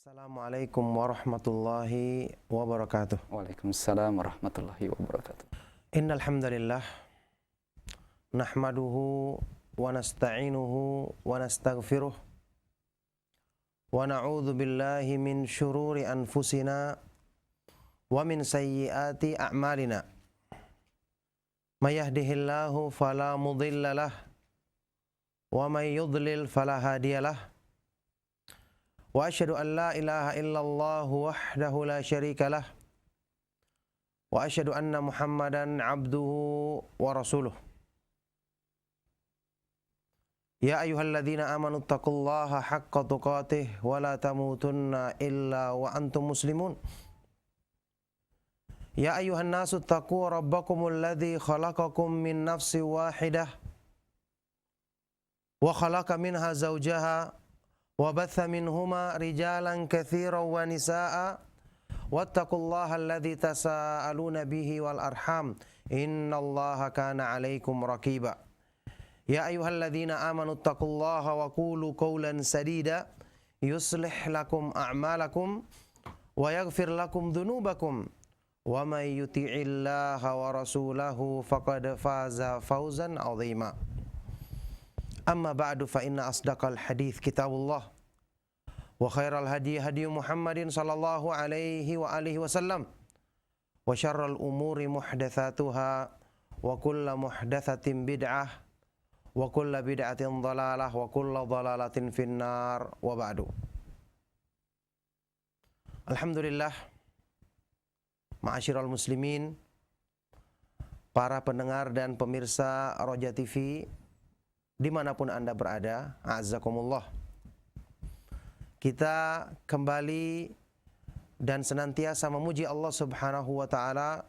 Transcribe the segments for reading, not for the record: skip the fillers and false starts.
Assalamualaikum warahmatullahi wabarakatuh. Waalaikumsalam warahmatullahi wabarakatuh. Innal hamdalillah nahmaduhu wa nasta'inuhu wa nastaghfiruh wa na'udzu billahi min syururi anfusina wa min sayyiati a'malina. May yahdihillahu fala mudhillalah wa may yudlil fala hadiyalah. Wa asyhadu an la ilaha illallah wahdahu la syarika lah wa asyhadu anna Muhammadan abduhu wa rasuluh. Ya ayyuhalladzina amanu taqullaha haqqa tuqatih wa la tamutunna illa wa antum muslimun. Ya ayyuhan nasu taqu rabbakumul ladzi khalaqakum min nafsin wahidah wa khalaqa minha zawjaha wa batha minhuma rijalan katsiran wa nisaa wattaqullaha alladzi tasaaluna bihi wal arham innallaha kana 'alaikum raqiba. Ya ayyuhalladzina amanu taqullaha wa qulu qawlan sadida yuslih lakum a'malakum wa yaghfir lakum dhunubakum wa may yuti'illaha wa rasulahu faqad faza fawzan 'azima. Amma ba'du fa inna asdaqal hadits kitabullah wa khairal hadi hadi Muhammadin sallallahu alaihi wa alihi wasallam wa syarral umuri muhdatsatuha wa kullu muhdatsatin bid'ah wa kullu bid'atin dhalalah wa kullu dhalalatin finnar wa ba'du. Alhamdulillah, ma'asyiral muslimin, para pendengar dan pemirsa Roja TV dimanapun Anda berada, a'azzakumullah. Kita kembali dan senantiasa memuji Allah Subhanahu wa ta'ala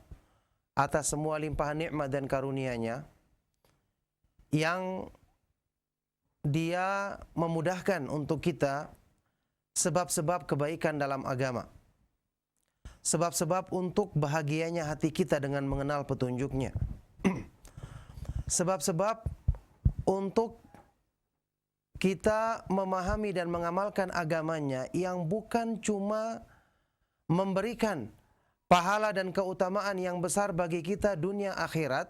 atas semua limpahan nikmat dan karunia-Nya yang Dia memudahkan untuk kita sebab-sebab kebaikan dalam agama, sebab-sebab untuk bahagianya hati kita dengan mengenal petunjuk-Nya, sebab-sebab untuk kita memahami dan mengamalkan agamanya yang bukan cuma memberikan pahala dan keutamaan yang besar bagi kita dunia akhirat,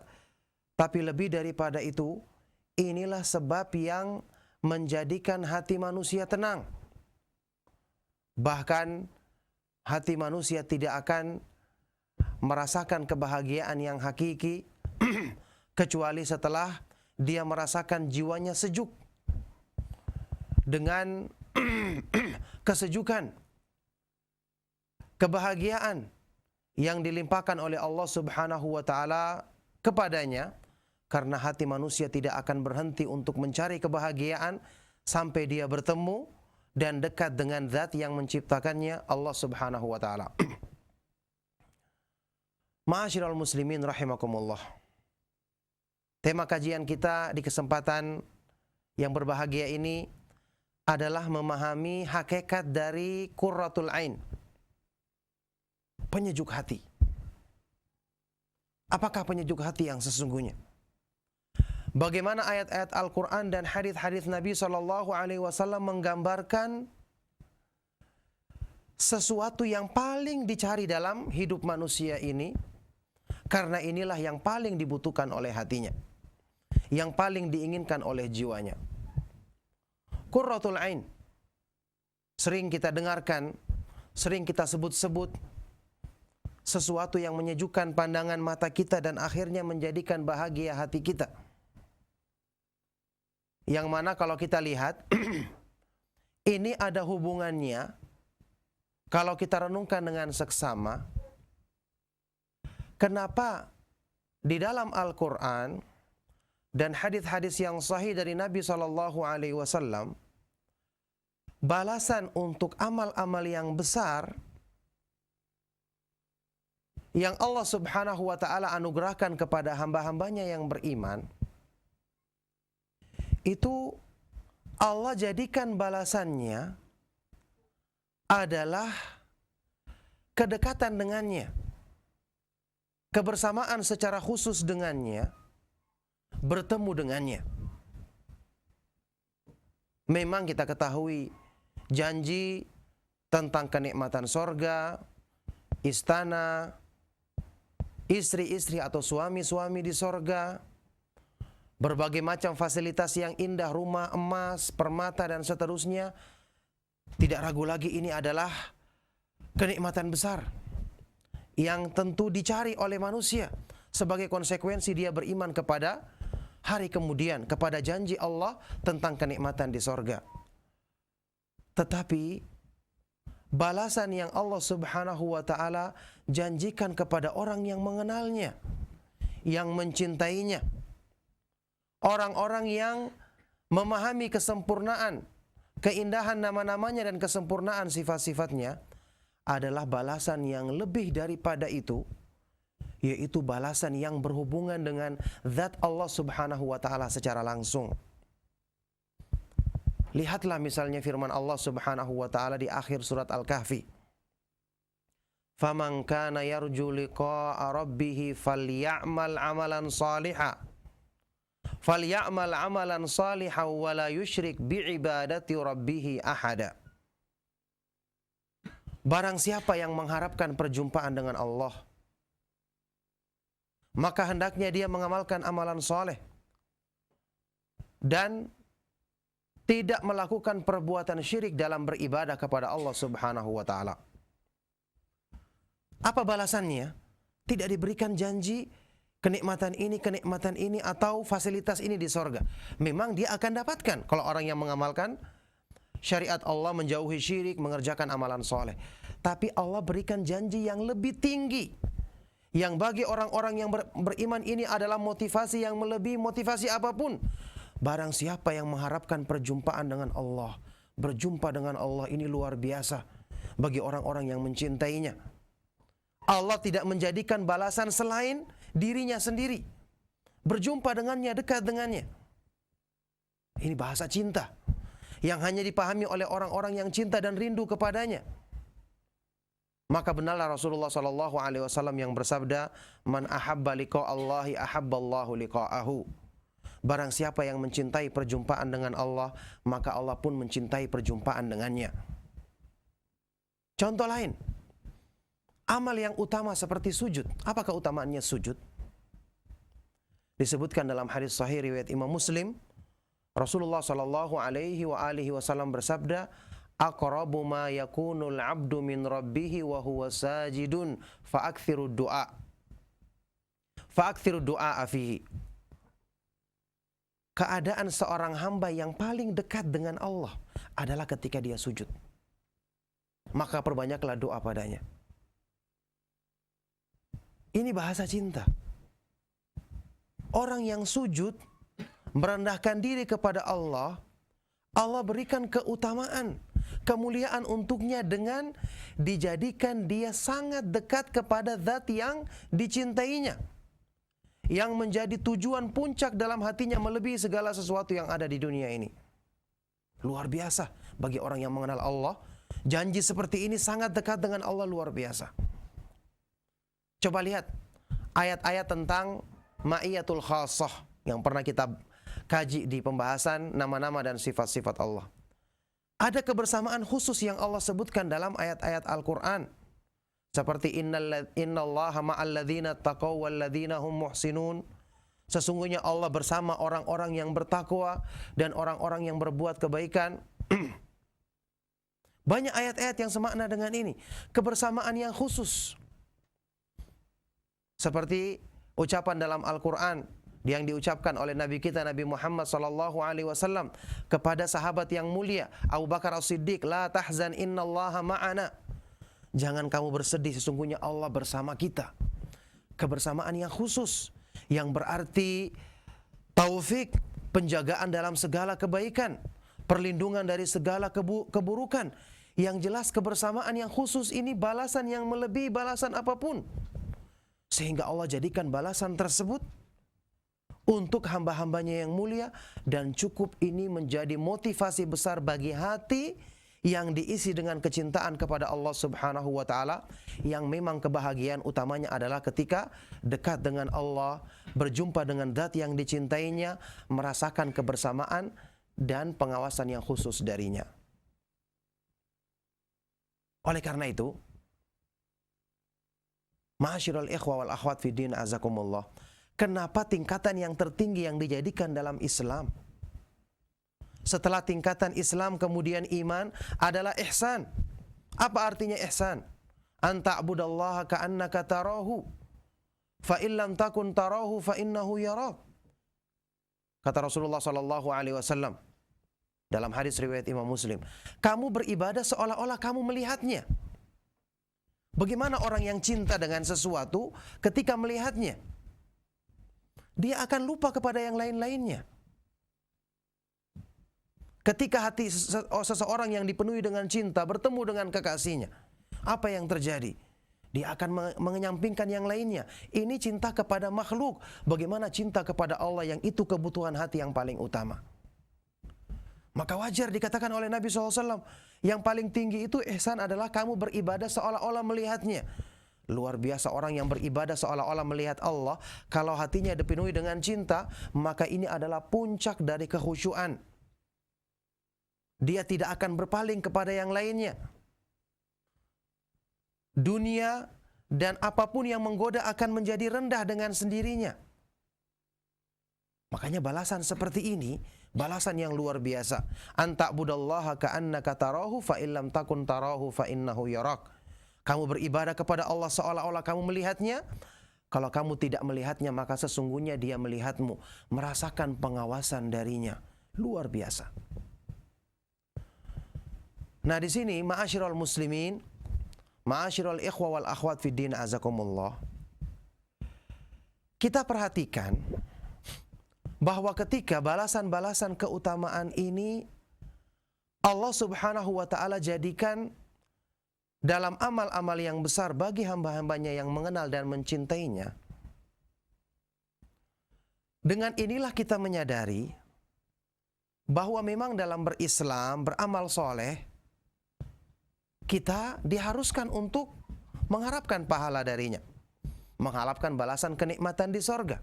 tapi lebih daripada itu, inilah sebab yang menjadikan hati manusia tenang. Bahkan hati manusia tidak akan merasakan kebahagiaan yang hakiki kecuali setelah dia merasakan jiwanya sejuk dengan kesejukan, kebahagiaan yang dilimpahkan oleh Allah Subhanahu wa ta'ala kepadanya, karena hati manusia tidak akan berhenti untuk mencari kebahagiaan sampai dia bertemu dan dekat dengan zat yang menciptakannya, Allah Subhanahu wa ta'ala. Ma'asyiral muslimin rahimakumullah. Tema kajian kita di kesempatan yang berbahagia ini adalah memahami hakikat dari qurratul ain, penyejuk hati. Apakah penyejuk hati yang sesungguhnya? Bagaimana ayat-ayat Al-Quran dan hadis-hadis Nabi SAW menggambarkan sesuatu yang paling dicari dalam hidup manusia ini, karena inilah yang paling dibutuhkan oleh hatinya, yang paling diinginkan oleh jiwanya. Qurratul ain sering kita dengarkan, sering kita sebut-sebut, sesuatu yang menyejukkan pandangan mata kita dan akhirnya menjadikan bahagia hati kita. Yang mana kalau kita lihat ini ada hubungannya, kalau kita renungkan dengan seksama, kenapa di dalam Al-Quran dan hadis-hadis yang sahih dari Nabi SAW, balasan untuk amal-amal yang besar yang Allah Subhanahu wa ta'ala anugerahkan kepada hamba-hambanya yang beriman, itu Allah jadikan balasannya adalah kedekatan dengannya, kebersamaan secara khusus dengannya, bertemu dengannya. Memang kita ketahui janji tentang kenikmatan sorga, istana, istri-istri atau suami-suami di sorga, berbagai macam fasilitas yang indah, rumah emas, permata dan seterusnya. Tidak ragu lagi ini adalah kenikmatan besar yang tentu dicari oleh manusia sebagai konsekuensi dia beriman kepada hari kemudian, kepada janji Allah tentang kenikmatan di sorga. Tetapi balasan yang Allah Subhanahu wa ta'ala janjikan kepada orang yang mengenalnya, yang mencintainya, orang-orang yang memahami kesempurnaan, keindahan nama-namanya dan kesempurnaan sifat-sifatnya, adalah balasan yang lebih daripada itu, yaitu balasan yang berhubungan dengan zat Allah Subhanahu wa ta'ala secara langsung. Lihatlah misalnya firman Allah Subhanahu wa ta'ala di akhir surat Al-Kahfi. "Faman kana yarju liqa'a rabbih falya'mal 'amalan shalihan. Falya'mal 'amalan shalihan wa la yusyrik bi'ibadati rabbih ahada." Barang siapa yang mengharapkan perjumpaan dengan Allah, maka hendaknya dia mengamalkan amalan soleh dan tidak melakukan perbuatan syirik dalam beribadah kepada Allah Subhanahu wa ta'ala. Apa balasannya? Tidak diberikan janji kenikmatan ini atau fasilitas ini di sorga. Memang dia akan dapatkan kalau orang yang mengamalkan syariat Allah, menjauhi syirik, mengerjakan amalan soleh. Tapi Allah berikan janji yang lebih tinggi, yang bagi orang-orang yang beriman ini adalah motivasi yang melebihi motivasi apapun. Barang siapa yang mengharapkan perjumpaan dengan Allah, berjumpa dengan Allah ini luar biasa bagi orang-orang yang mencintainya. Allah tidak menjadikan balasan selain dirinya sendiri. Berjumpa dengannya, dekat dengannya. Ini bahasa cinta yang hanya dipahami oleh orang-orang yang cinta dan rindu kepadanya. Maka benarlah Rasulullah SAW yang bersabda, "Man ahabba liqa Allahi ahabballahu liqa'ahu." Barang siapa yang mencintai perjumpaan dengan Allah, maka Allah pun mencintai perjumpaan dengannya. Contoh lain, amal yang utama seperti sujud. Apa keutamaannya sujud? Disebutkan dalam hadis sahih riwayat Imam Muslim, Rasulullah SAW bersabda, "Aqrabu ma yakunul 'abdu min rabbih wa huwa sajidun fa'akthiru du'a. Fa'akthiru du'a fihi." Keadaan seorang hamba yang paling dekat dengan Allah adalah ketika dia sujud. Maka perbanyaklah doa padanya. Ini bahasa cinta. Orang yang sujud, merendahkan diri kepada Allah, Allah berikan keutamaan, kemuliaan untuknya dengan dijadikan dia sangat dekat kepada zat yang dicintainya, yang menjadi tujuan puncak dalam hatinya melebihi segala sesuatu yang ada di dunia ini. Luar biasa bagi orang yang mengenal Allah. Janji seperti ini sangat dekat dengan Allah, luar biasa. Coba lihat ayat-ayat tentang ma'iyatul khassah yang pernah kita kaji di pembahasan nama-nama dan sifat-sifat Allah. Ada kebersamaan khusus yang Allah sebutkan dalam ayat-ayat Al-Quran. Seperti innallaha ma'al ladzina taqaw wal ladzina hum muhsinun. Sesungguhnya Allah bersama orang-orang yang bertakwa dan orang-orang yang berbuat kebaikan. Banyak ayat-ayat yang semakna dengan ini. Kebersamaan yang khusus. Seperti ucapan dalam Al-Quran yang diucapkan oleh Nabi kita Nabi Muhammad SAW kepada sahabat yang mulia Abu Bakar As-Siddiq, "La tahzan innallaha ma'ana." Jangan kamu bersedih, sesungguhnya Allah bersama kita. Kebersamaan yang khusus, yang berarti taufik, penjagaan dalam segala kebaikan, perlindungan dari segala keburukan. Yang jelas kebersamaan yang khusus ini balasan yang melebihi balasan apapun. Sehingga Allah jadikan balasan tersebut untuk hamba-hambanya yang mulia, dan cukup ini menjadi motivasi besar bagi hati yang diisi dengan kecintaan kepada Allah Subhanahu wa ta'ala, yang memang kebahagiaan utamanya adalah ketika dekat dengan Allah, berjumpa dengan zat yang dicintainya, merasakan kebersamaan dan pengawasan yang khusus darinya. Oleh karena itu, ma'asyiral ikhwa wal akhwat fiddin azakumullah, kenapa tingkatan yang tertinggi yang dijadikan dalam Islam setelah tingkatan Islam kemudian iman adalah ihsan? Apa artinya ihsan? An ta'budallaha ka'annaka tarahu fa illam takun tarahu fa innahu yarak. Kata Rasulullah sallallahu alaihi wasallam dalam hadis riwayat Imam Muslim, kamu beribadah seolah-olah kamu melihatnya. Bagaimana orang yang cinta dengan sesuatu ketika melihatnya? Dia akan lupa kepada yang lain-lainnya. Ketika hati seseorang yang dipenuhi dengan cinta bertemu dengan kekasihnya, apa yang terjadi? Dia akan mengenyampingkan yang lainnya. Ini cinta kepada makhluk. Bagaimana cinta kepada Allah yang itu kebutuhan hati yang paling utama? Maka wajar dikatakan oleh Nabi SAW, yang paling tinggi itu ihsan adalah kamu beribadah seolah-olah melihatnya. Luar biasa orang yang beribadah seolah-olah melihat Allah, kalau hatinya dipenuhi dengan cinta, maka ini adalah puncak dari kekhusyuan. Dia tidak akan berpaling kepada yang lainnya. Dunia dan apapun yang menggoda akan menjadi rendah dengan sendirinya. Makanya balasan seperti ini, balasan yang luar biasa. An ta'budallaha ka'annaka tarahu fa illam takun tarahu fa innahu yarak. Kamu beribadah kepada Allah seolah-olah kamu melihatnya. Kalau kamu tidak melihatnya, maka sesungguhnya dia melihatmu. Merasakan pengawasan darinya. Luar biasa. Nah di sini ma'asyiral muslimin, ma'asyiral ikhwa wal akhwat fiddin azakumullah, kita perhatikan bahwa ketika balasan-balasan keutamaan ini Allah Subhanahu wa taala jadikan dalam amal-amal yang besar bagi hamba-hambanya yang mengenal dan mencintainya. Dengan inilah kita menyadari bahwa memang dalam berislam, beramal soleh, kita diharuskan untuk mengharapkan pahala darinya, mengharapkan balasan kenikmatan di sorga.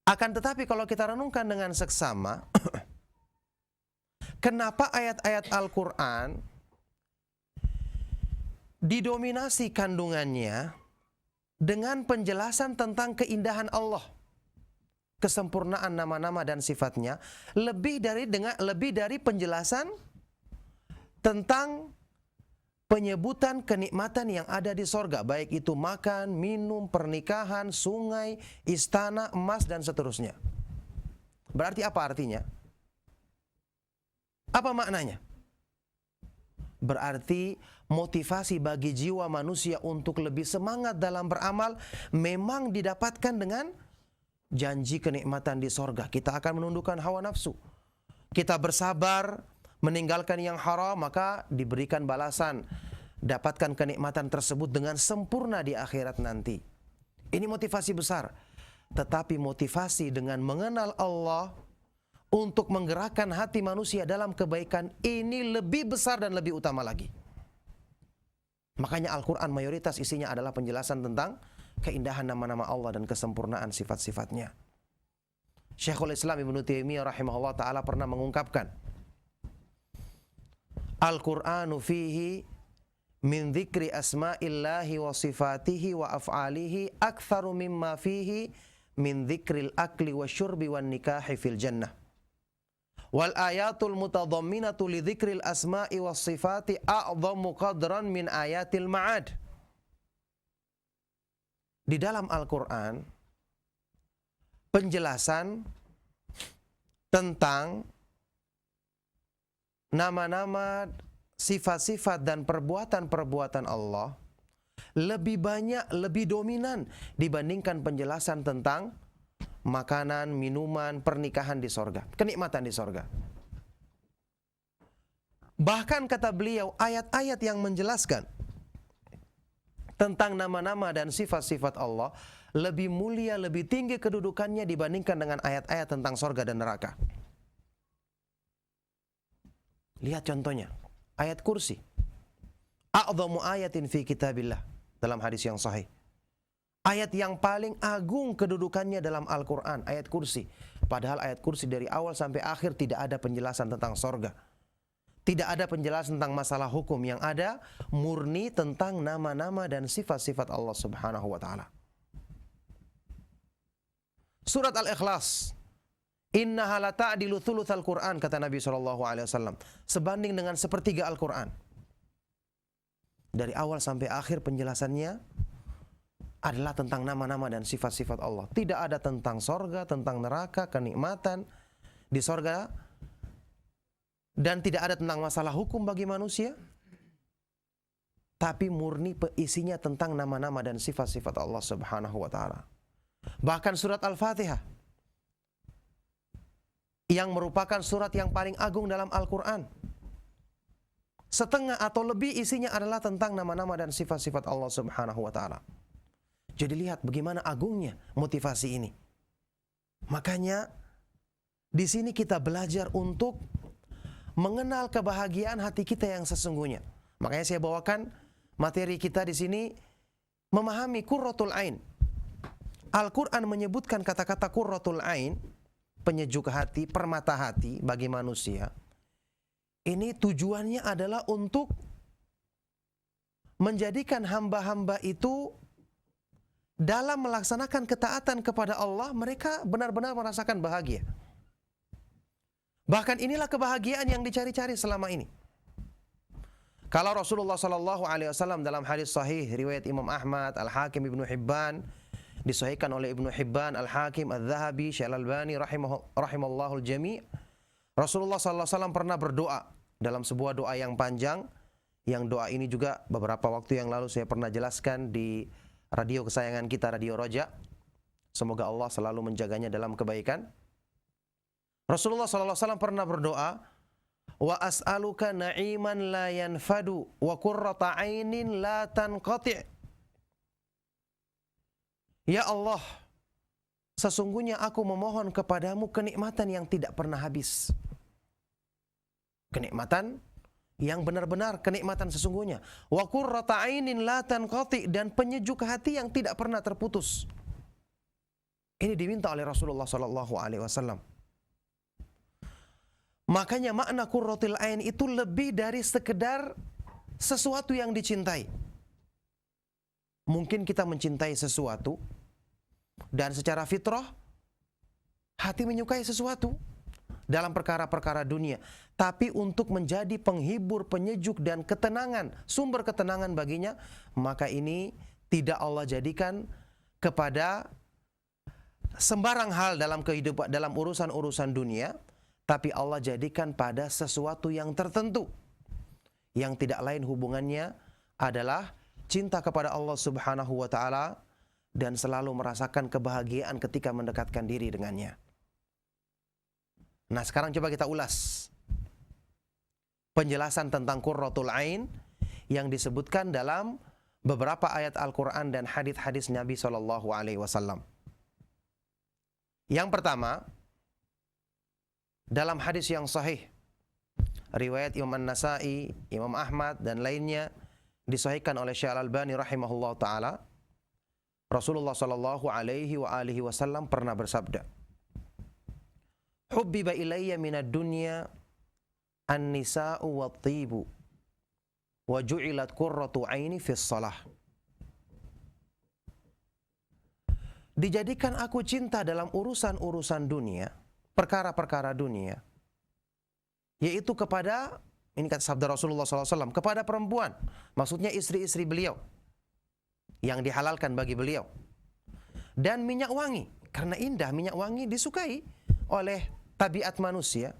Akan tetapi kalau kita renungkan dengan seksama, kenapa ayat-ayat Al-Quran didominasi kandungannya dengan penjelasan tentang keindahan Allah, kesempurnaan nama-nama dan sifatnya, lebih dari penjelasan tentang penyebutan kenikmatan yang ada di sorga, baik itu makan, minum, pernikahan, sungai, istana, emas, dan seterusnya. Berarti apa artinya? Apa maknanya? Berarti motivasi bagi jiwa manusia untuk lebih semangat dalam beramal memang didapatkan dengan janji kenikmatan di sorga. Kita akan menundukkan hawa nafsu. Kita bersabar meninggalkan yang haram, maka diberikan balasan, dapatkan kenikmatan tersebut dengan sempurna di akhirat nanti. Ini motivasi besar. Tetapi motivasi dengan mengenal Allah untuk menggerakkan hati manusia dalam kebaikan ini lebih besar dan lebih utama lagi. Makanya Al-Quran mayoritas isinya adalah penjelasan tentang keindahan nama-nama Allah dan kesempurnaan sifat-sifatnya. Syekhul Islam Ibnu Taimiyah rahimahullah ta'ala pernah mengungkapkan, Al-Qur'anu fihi min dzikri asma'illahi wa sifatihi wa af'alihi aktsaru mimma fihi min dzikril akli wa syurbi wan nikahi fil jannah. Wal ayatul mutadhamminatu li dzikril asma'i was sifati a'dhamu qadran min ayatil ma'ad. Di dalam Al-Qur'an penjelasan tentang nama-nama, sifat-sifat dan perbuatan-perbuatan Allah lebih banyak, lebih dominan dibandingkan penjelasan tentang makanan, minuman, pernikahan di sorga, kenikmatan di sorga. Bahkan kata beliau, ayat-ayat yang menjelaskan tentang nama-nama dan sifat-sifat Allah lebih mulia, lebih tinggi kedudukannya dibandingkan dengan ayat-ayat tentang sorga dan neraka. Lihat contohnya, ayat kursi. A'dhamu ayatin fi kitabillah, dalam hadis yang sahih. Ayat yang paling agung kedudukannya dalam Al-Quran, ayat kursi. Padahal ayat kursi dari awal sampai akhir tidak ada penjelasan tentang sorga. Tidak ada penjelasan tentang masalah hukum, yang ada murni tentang nama-nama dan sifat-sifat Allah Subhanahu wa taala. Surat Al-Ikhlas, innaha la ta'dilu thulutsal Qur'an, kata Nabi SAW, sebanding dengan sepertiga Al-Qur'an. Dari awal sampai akhir penjelasannya adalah tentang nama-nama dan sifat-sifat Allah. Tidak ada tentang sorga, tentang neraka, kenikmatan di sorga, dan tidak ada tentang masalah hukum bagi manusia, tapi murni isinya tentang nama-nama dan sifat-sifat Allah Subhanahu wa taala. Bahkan surat Al-Fatihah, yang merupakan surat yang paling agung dalam Al-Quran, setengah atau lebih isinya adalah tentang nama-nama dan sifat-sifat Allah Subhanahu wa taala. Jadi lihat bagaimana agungnya motivasi ini. Makanya di sini kita belajar untuk mengenal kebahagiaan hati kita yang sesungguhnya. Makanya saya bawakan materi kita di sini memahami qurratul ain. Al-Quran menyebutkan kata-kata qurratul ain, penyejuk hati, permata hati bagi manusia. Ini tujuannya adalah untuk menjadikan hamba-hamba itu dalam melaksanakan ketaatan kepada Allah, mereka benar-benar merasakan bahagia. Bahkan inilah kebahagiaan yang dicari-cari selama ini. Kalau Rasulullah SAW dalam hadis sahih riwayat Imam Ahmad, Al-Hakim, Ibnu Hibban, disahihkan oleh Ibnu Hibban, Al-Hakim, Al-Zahabi, Syekh Al-Albani rahimallahul jami', Rasulullah SAW pernah berdoa dalam sebuah doa yang panjang, yang doa ini juga beberapa waktu yang lalu saya pernah jelaskan di radio kesayangan kita, Radio Roja. Semoga Allah selalu menjaganya dalam kebaikan. Rasulullah SAW pernah berdoa, wa as'aluka na'iman la yanfadu wa qurrata ainin la tanqati'. Ya Allah, sesungguhnya aku memohon kepadamu kenikmatan yang tidak pernah habis. Kenikmatan yang benar-benar kenikmatan sesungguhnya. Wa qurrata ainin la tanqati', dan penyejuk hati yang tidak pernah terputus. Ini diminta oleh Rasulullah SAW. Makanya makna qurratul ain itu lebih dari sekedar sesuatu yang dicintai. Mungkin kita mencintai sesuatu dan secara fitrah hati menyukai sesuatu dalam perkara-perkara dunia, tapi untuk menjadi penghibur, penyejuk dan ketenangan, sumber ketenangan baginya, maka ini tidak Allah jadikan kepada sembarang hal dalam kehidupan, dalam urusan-urusan dunia, tapi Allah jadikan pada sesuatu yang tertentu, yang tidak lain hubungannya adalah cinta kepada Allah Subhanahu wa taala dan selalu merasakan kebahagiaan ketika mendekatkan diri dengannya. Nah, sekarang coba kita ulas penjelasan tentang qurratul ain yang disebutkan dalam beberapa ayat Al-Quran dan hadis-hadis Nabi SAW. Yang pertama, dalam hadis yang sahih riwayat Imam An-Nasa'i, Imam Ahmad dan lainnya, disahihkan oleh Syekh Al-Albani rahimahullah ta'ala, Rasulullah SAW pernah bersabda, hubbiba ilayya minad dunya an-nisa'u wat-tibu wa ju'ilat qurratu aini fis shalah. Dijadikan aku cinta dalam urusan-urusan dunia, perkara-perkara dunia, yaitu kepada, ini kata sabda Rasulullah SAW, kepada perempuan, maksudnya istri-istri beliau yang dihalalkan bagi beliau, dan minyak wangi, karena indah, minyak wangi disukai oleh tabiat manusia.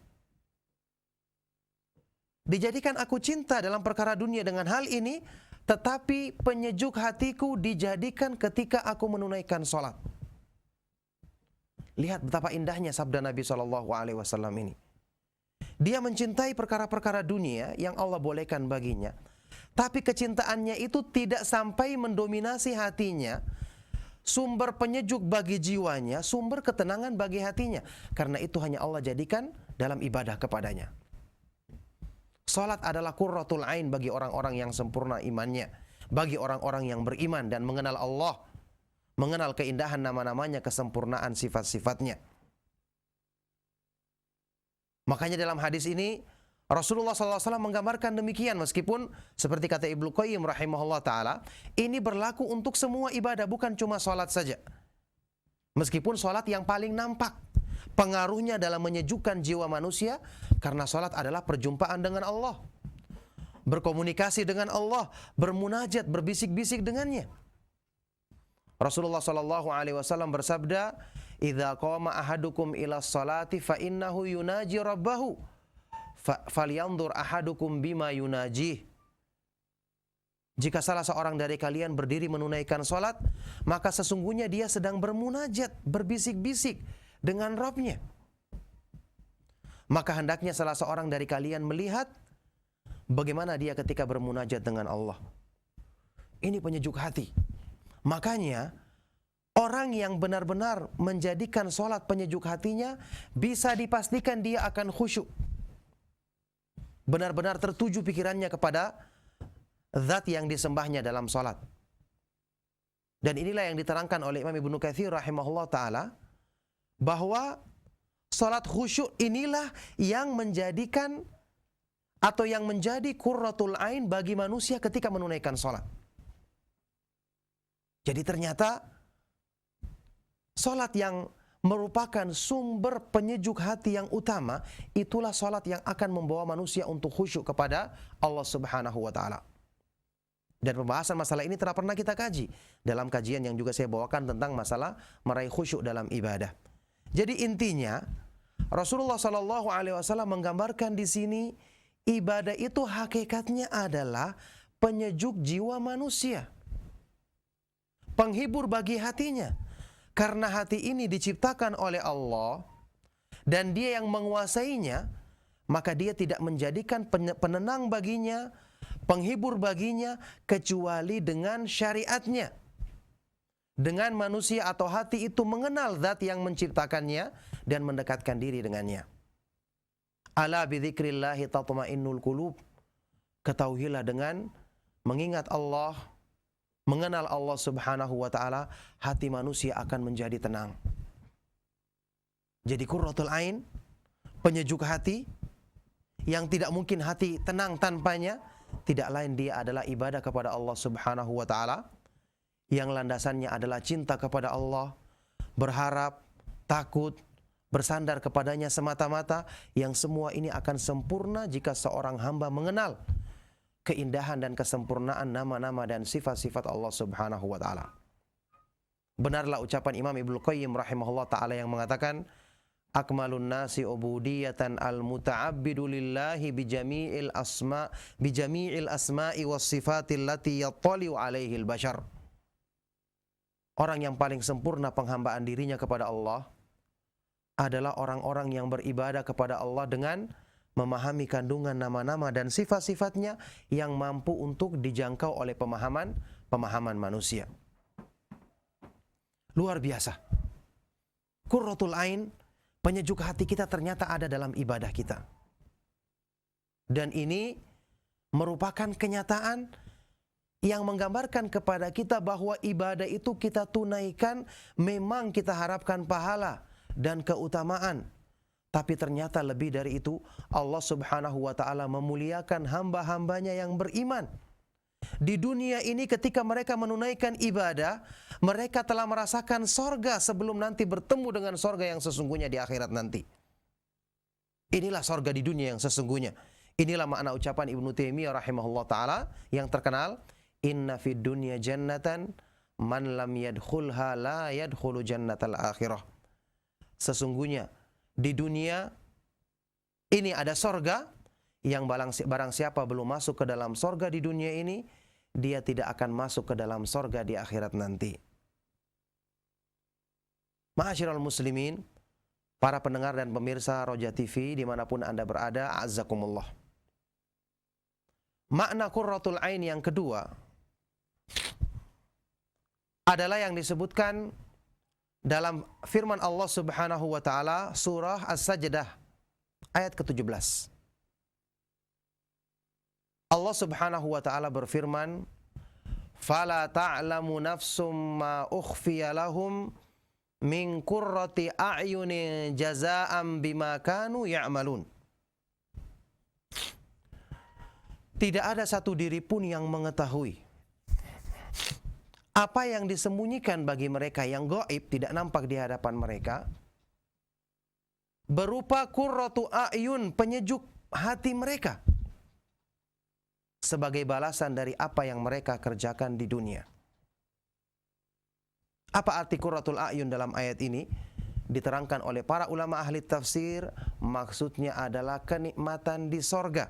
Dijadikan aku cinta dalam perkara dunia dengan hal ini, tetapi penyejuk hatiku dijadikan ketika aku menunaikan sholat. Lihat betapa indahnya sabda Nabi SAW ini. Dia mencintai perkara-perkara dunia yang Allah bolehkan baginya, tapi kecintaannya itu tidak sampai mendominasi hatinya, sumber penyejuk bagi jiwanya, sumber ketenangan bagi hatinya. Karena itu hanya Allah jadikan dalam ibadah kepadanya. Salat adalah qurratul ain bagi orang-orang yang sempurna imannya, bagi orang-orang yang beriman dan mengenal Allah, mengenal keindahan nama-namanya, kesempurnaan sifat-sifatnya. Makanya dalam hadis ini Rasulullah SAW menggambarkan demikian, meskipun seperti kata Ibnu Qayyim rahimahullah ta'ala, ini berlaku untuk semua ibadah, bukan cuma sholat saja. Meskipun sholat yang paling nampak pengaruhnya dalam menyejukkan jiwa manusia, karena sholat adalah perjumpaan dengan Allah, berkomunikasi dengan Allah, bermunajat, berbisik-bisik dengannya. Rasulullah SAW bersabda, "Idza qama ahadukum ila sholati fa innahu yunaji rabbahu. Falyanzur ahadukum bima yunajih." Jika salah seorang dari kalian berdiri menunaikan salat, maka sesungguhnya dia sedang bermunajat, berbisik-bisik dengan Rabb-Nya. Maka hendaknya salah seorang dari kalian melihat bagaimana dia ketika bermunajat dengan Allah. Ini penyejuk hati. Makanya orang yang benar-benar menjadikan salat penyejuk hatinya, bisa dipastikan dia akan khusyuk. Benar-benar tertuju pikirannya kepada zat yang disembahnya dalam salat. Dan inilah yang diterangkan oleh Imam Ibnu Katsir rahimahullah ta'ala, bahwa salat khusyuk inilah yang menjadikan atau yang menjadi qurratul ain bagi manusia ketika menunaikan salat. Jadi ternyata salat yang merupakan sumber penyejuk hati yang utama, itulah salat yang akan membawa manusia untuk khusyuk kepada Allah Subhanahu wa ta'ala. Dan pembahasan masalah ini telah pernah kita kaji dalam kajian yang juga saya bawakan tentang masalah meraih khusyuk dalam ibadah. Jadi intinya Rasulullah SAW menggambarkan di sini, ibadah itu hakikatnya adalah penyejuk jiwa manusia, penghibur bagi hatinya. Karena hati ini diciptakan oleh Allah dan dia yang menguasainya, maka dia tidak menjadikan penenang baginya, penghibur baginya, kecuali dengan syariatnya. Dengan manusia atau hati itu mengenal zat yang menciptakannya dan mendekatkan diri dengannya. Ala bidzikrillahi tatma'innul qulub. Ketahuilah dengan mengingat Allah, mengenal Allah Subhanahu wa ta'ala, hati manusia akan menjadi tenang. Jadi qurratul ain, penyejuk hati, yang tidak mungkin hati tenang tanpanya, tidak lain dia adalah ibadah kepada Allah Subhanahu wa ta'ala, yang landasannya adalah cinta kepada Allah, berharap, takut, bersandar kepadanya semata-mata, yang semua ini akan sempurna jika seorang hamba mengenal keindahan dan kesempurnaan nama-nama dan sifat-sifat Allah Subhanahu wa ta'ala. Benarlah ucapan Imam Ibnu Qayyim rahimahullah ta'ala yang mengatakan, akmalun nasi ubudiyatan al-muta'abbidu lillahi bijami'il asma'i was sifatil lati yattali'u alaihi al-bashar. Orang yang paling sempurna penghambaan dirinya kepada Allah adalah orang-orang yang beribadah kepada Allah dengan memahami kandungan nama-nama dan sifat-sifatnya yang mampu untuk dijangkau oleh pemahaman manusia. Luar biasa. Qurratul ain, penyejuk hati kita ternyata ada dalam ibadah kita. Dan ini merupakan kenyataan yang menggambarkan kepada kita bahwa ibadah itu kita tunaikan, memang kita harapkan pahala dan keutamaan. Tapi ternyata lebih dari itu, Allah Subhanahu wa ta'ala memuliakan hamba-hambanya yang beriman. Di dunia ini ketika mereka menunaikan ibadah, mereka telah merasakan sorga sebelum nanti bertemu dengan sorga yang sesungguhnya di akhirat nanti. Inilah sorga di dunia yang sesungguhnya. Inilah makna ucapan Ibnu Taimiyah rahimahullah ta'ala yang terkenal, inna fid dunya jannatan man lam yadkhulha la yadkhulu jannatal akhirah. Sesungguhnya di dunia ini ada sorga yang barang siapa belum masuk ke dalam sorga di dunia ini, dia tidak akan masuk ke dalam sorga di akhirat nanti. Ma'asyiral muslimin, para pendengar dan pemirsa Roja TV dimanapun Anda berada, a'azzakumullah. Makna qurratul ain yang kedua adalah yang disebutkan dalam firman Allah Subhanahu wa ta'ala surah As-Sajdah ayat ke-17. Allah Subhanahu wa ta'ala berfirman, "Fala ta'lamu nafsum ma ukhfiya lahum min qurrati a'yunin jazaa'an bima kanu ya'malun." Tidak ada satu diri pun yang mengetahui apa yang disembunyikan bagi mereka yang gaib, tidak nampak di hadapan mereka, berupa qurratu a'yun, penyejuk hati mereka, sebagai balasan dari apa yang mereka kerjakan di dunia. Apa arti qurratul a'yun dalam ayat ini? Diterangkan oleh para ulama ahli tafsir, maksudnya adalah kenikmatan di sorga.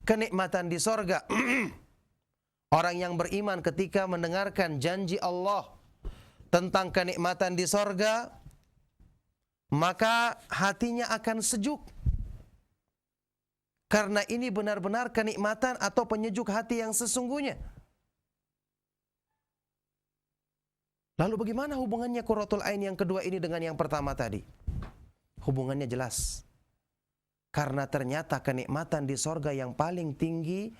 Kenikmatan di sorga. Orang yang beriman ketika mendengarkan janji Allah tentang kenikmatan di sorga, maka hatinya akan sejuk. Karena ini benar-benar kenikmatan atau penyejuk hati yang sesungguhnya. Lalu bagaimana hubungannya qurratul ain yang kedua ini dengan yang pertama tadi? Hubungannya jelas. Karena ternyata kenikmatan di sorga yang paling tinggi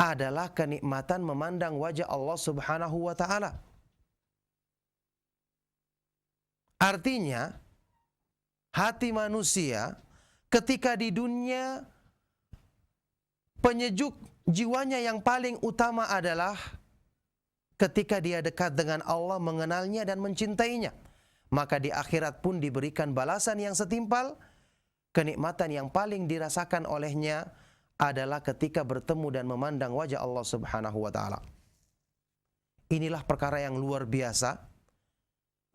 adalah kenikmatan memandang wajah Allah Subhanahu wa ta'ala. Artinya, hati manusia ketika di dunia, penyejuk jiwanya yang paling utama adalah ketika dia dekat dengan Allah, mengenalnya dan mencintainya. Maka di akhirat pun diberikan balasan yang setimpal. Kenikmatan yang paling dirasakan olehnya adalah ketika bertemu dan memandang wajah Allah Subhanahu wa ta'ala. Inilah perkara yang luar biasa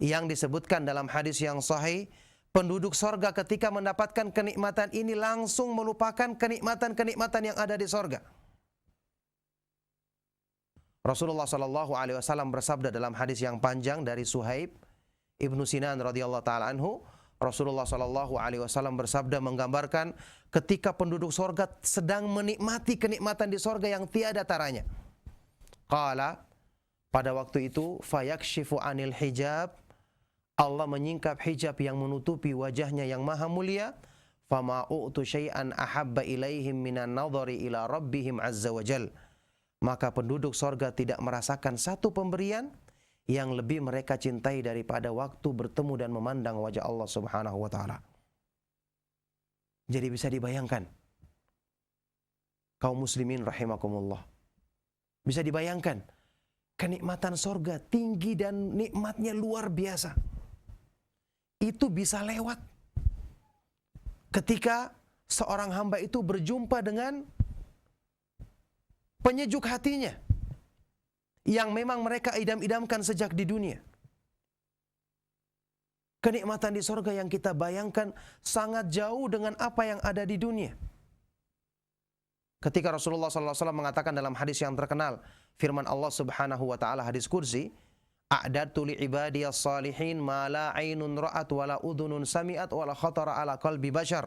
yang disebutkan dalam hadis yang sahih. Penduduk sorga ketika mendapatkan kenikmatan ini langsung melupakan kenikmatan-kenikmatan yang ada di sorga. Rasulullah SAW bersabda dalam hadis yang panjang dari Suhaib Ibnu Sinan radhiyallahu taala anhu, Rasulullah SAW bersabda menggambarkan ketika penduduk sorga sedang menikmati kenikmatan di sorga yang tiada taranya. Qala, pada waktu itu, fayakshifu anil hijab, Allah menyingkap hijab yang menutupi wajahnya yang maha mulia. Fama u'tu syai'an ahabba ilaihim minan nadhari ila rabbihim azza wa jal. Maka penduduk sorga tidak merasakan satu pemberian yang lebih mereka cintai daripada waktu bertemu dan memandang wajah Allah Subhanahu wa ta'ala. Jadi bisa dibayangkan, kaum muslimin rahimakumullah, bisa dibayangkan kenikmatan sorga tinggi dan nikmatnya luar biasa. Itu bisa lewat ketika seorang hamba itu berjumpa dengan penyejuk hatinya yang memang mereka idam-idamkan sejak di dunia. Kenikmatan di sorga yang kita bayangkan sangat jauh dengan apa yang ada di dunia. Ketika Rasulullah SAW mengatakan dalam hadis yang terkenal, firman Allah Subhanahu wa ta'ala, hadis kursi, a'dadtu li ibadiyas salihin ma la ainun ra'at wa la udhunun sami'at wa la khatara ala qalbi bashar.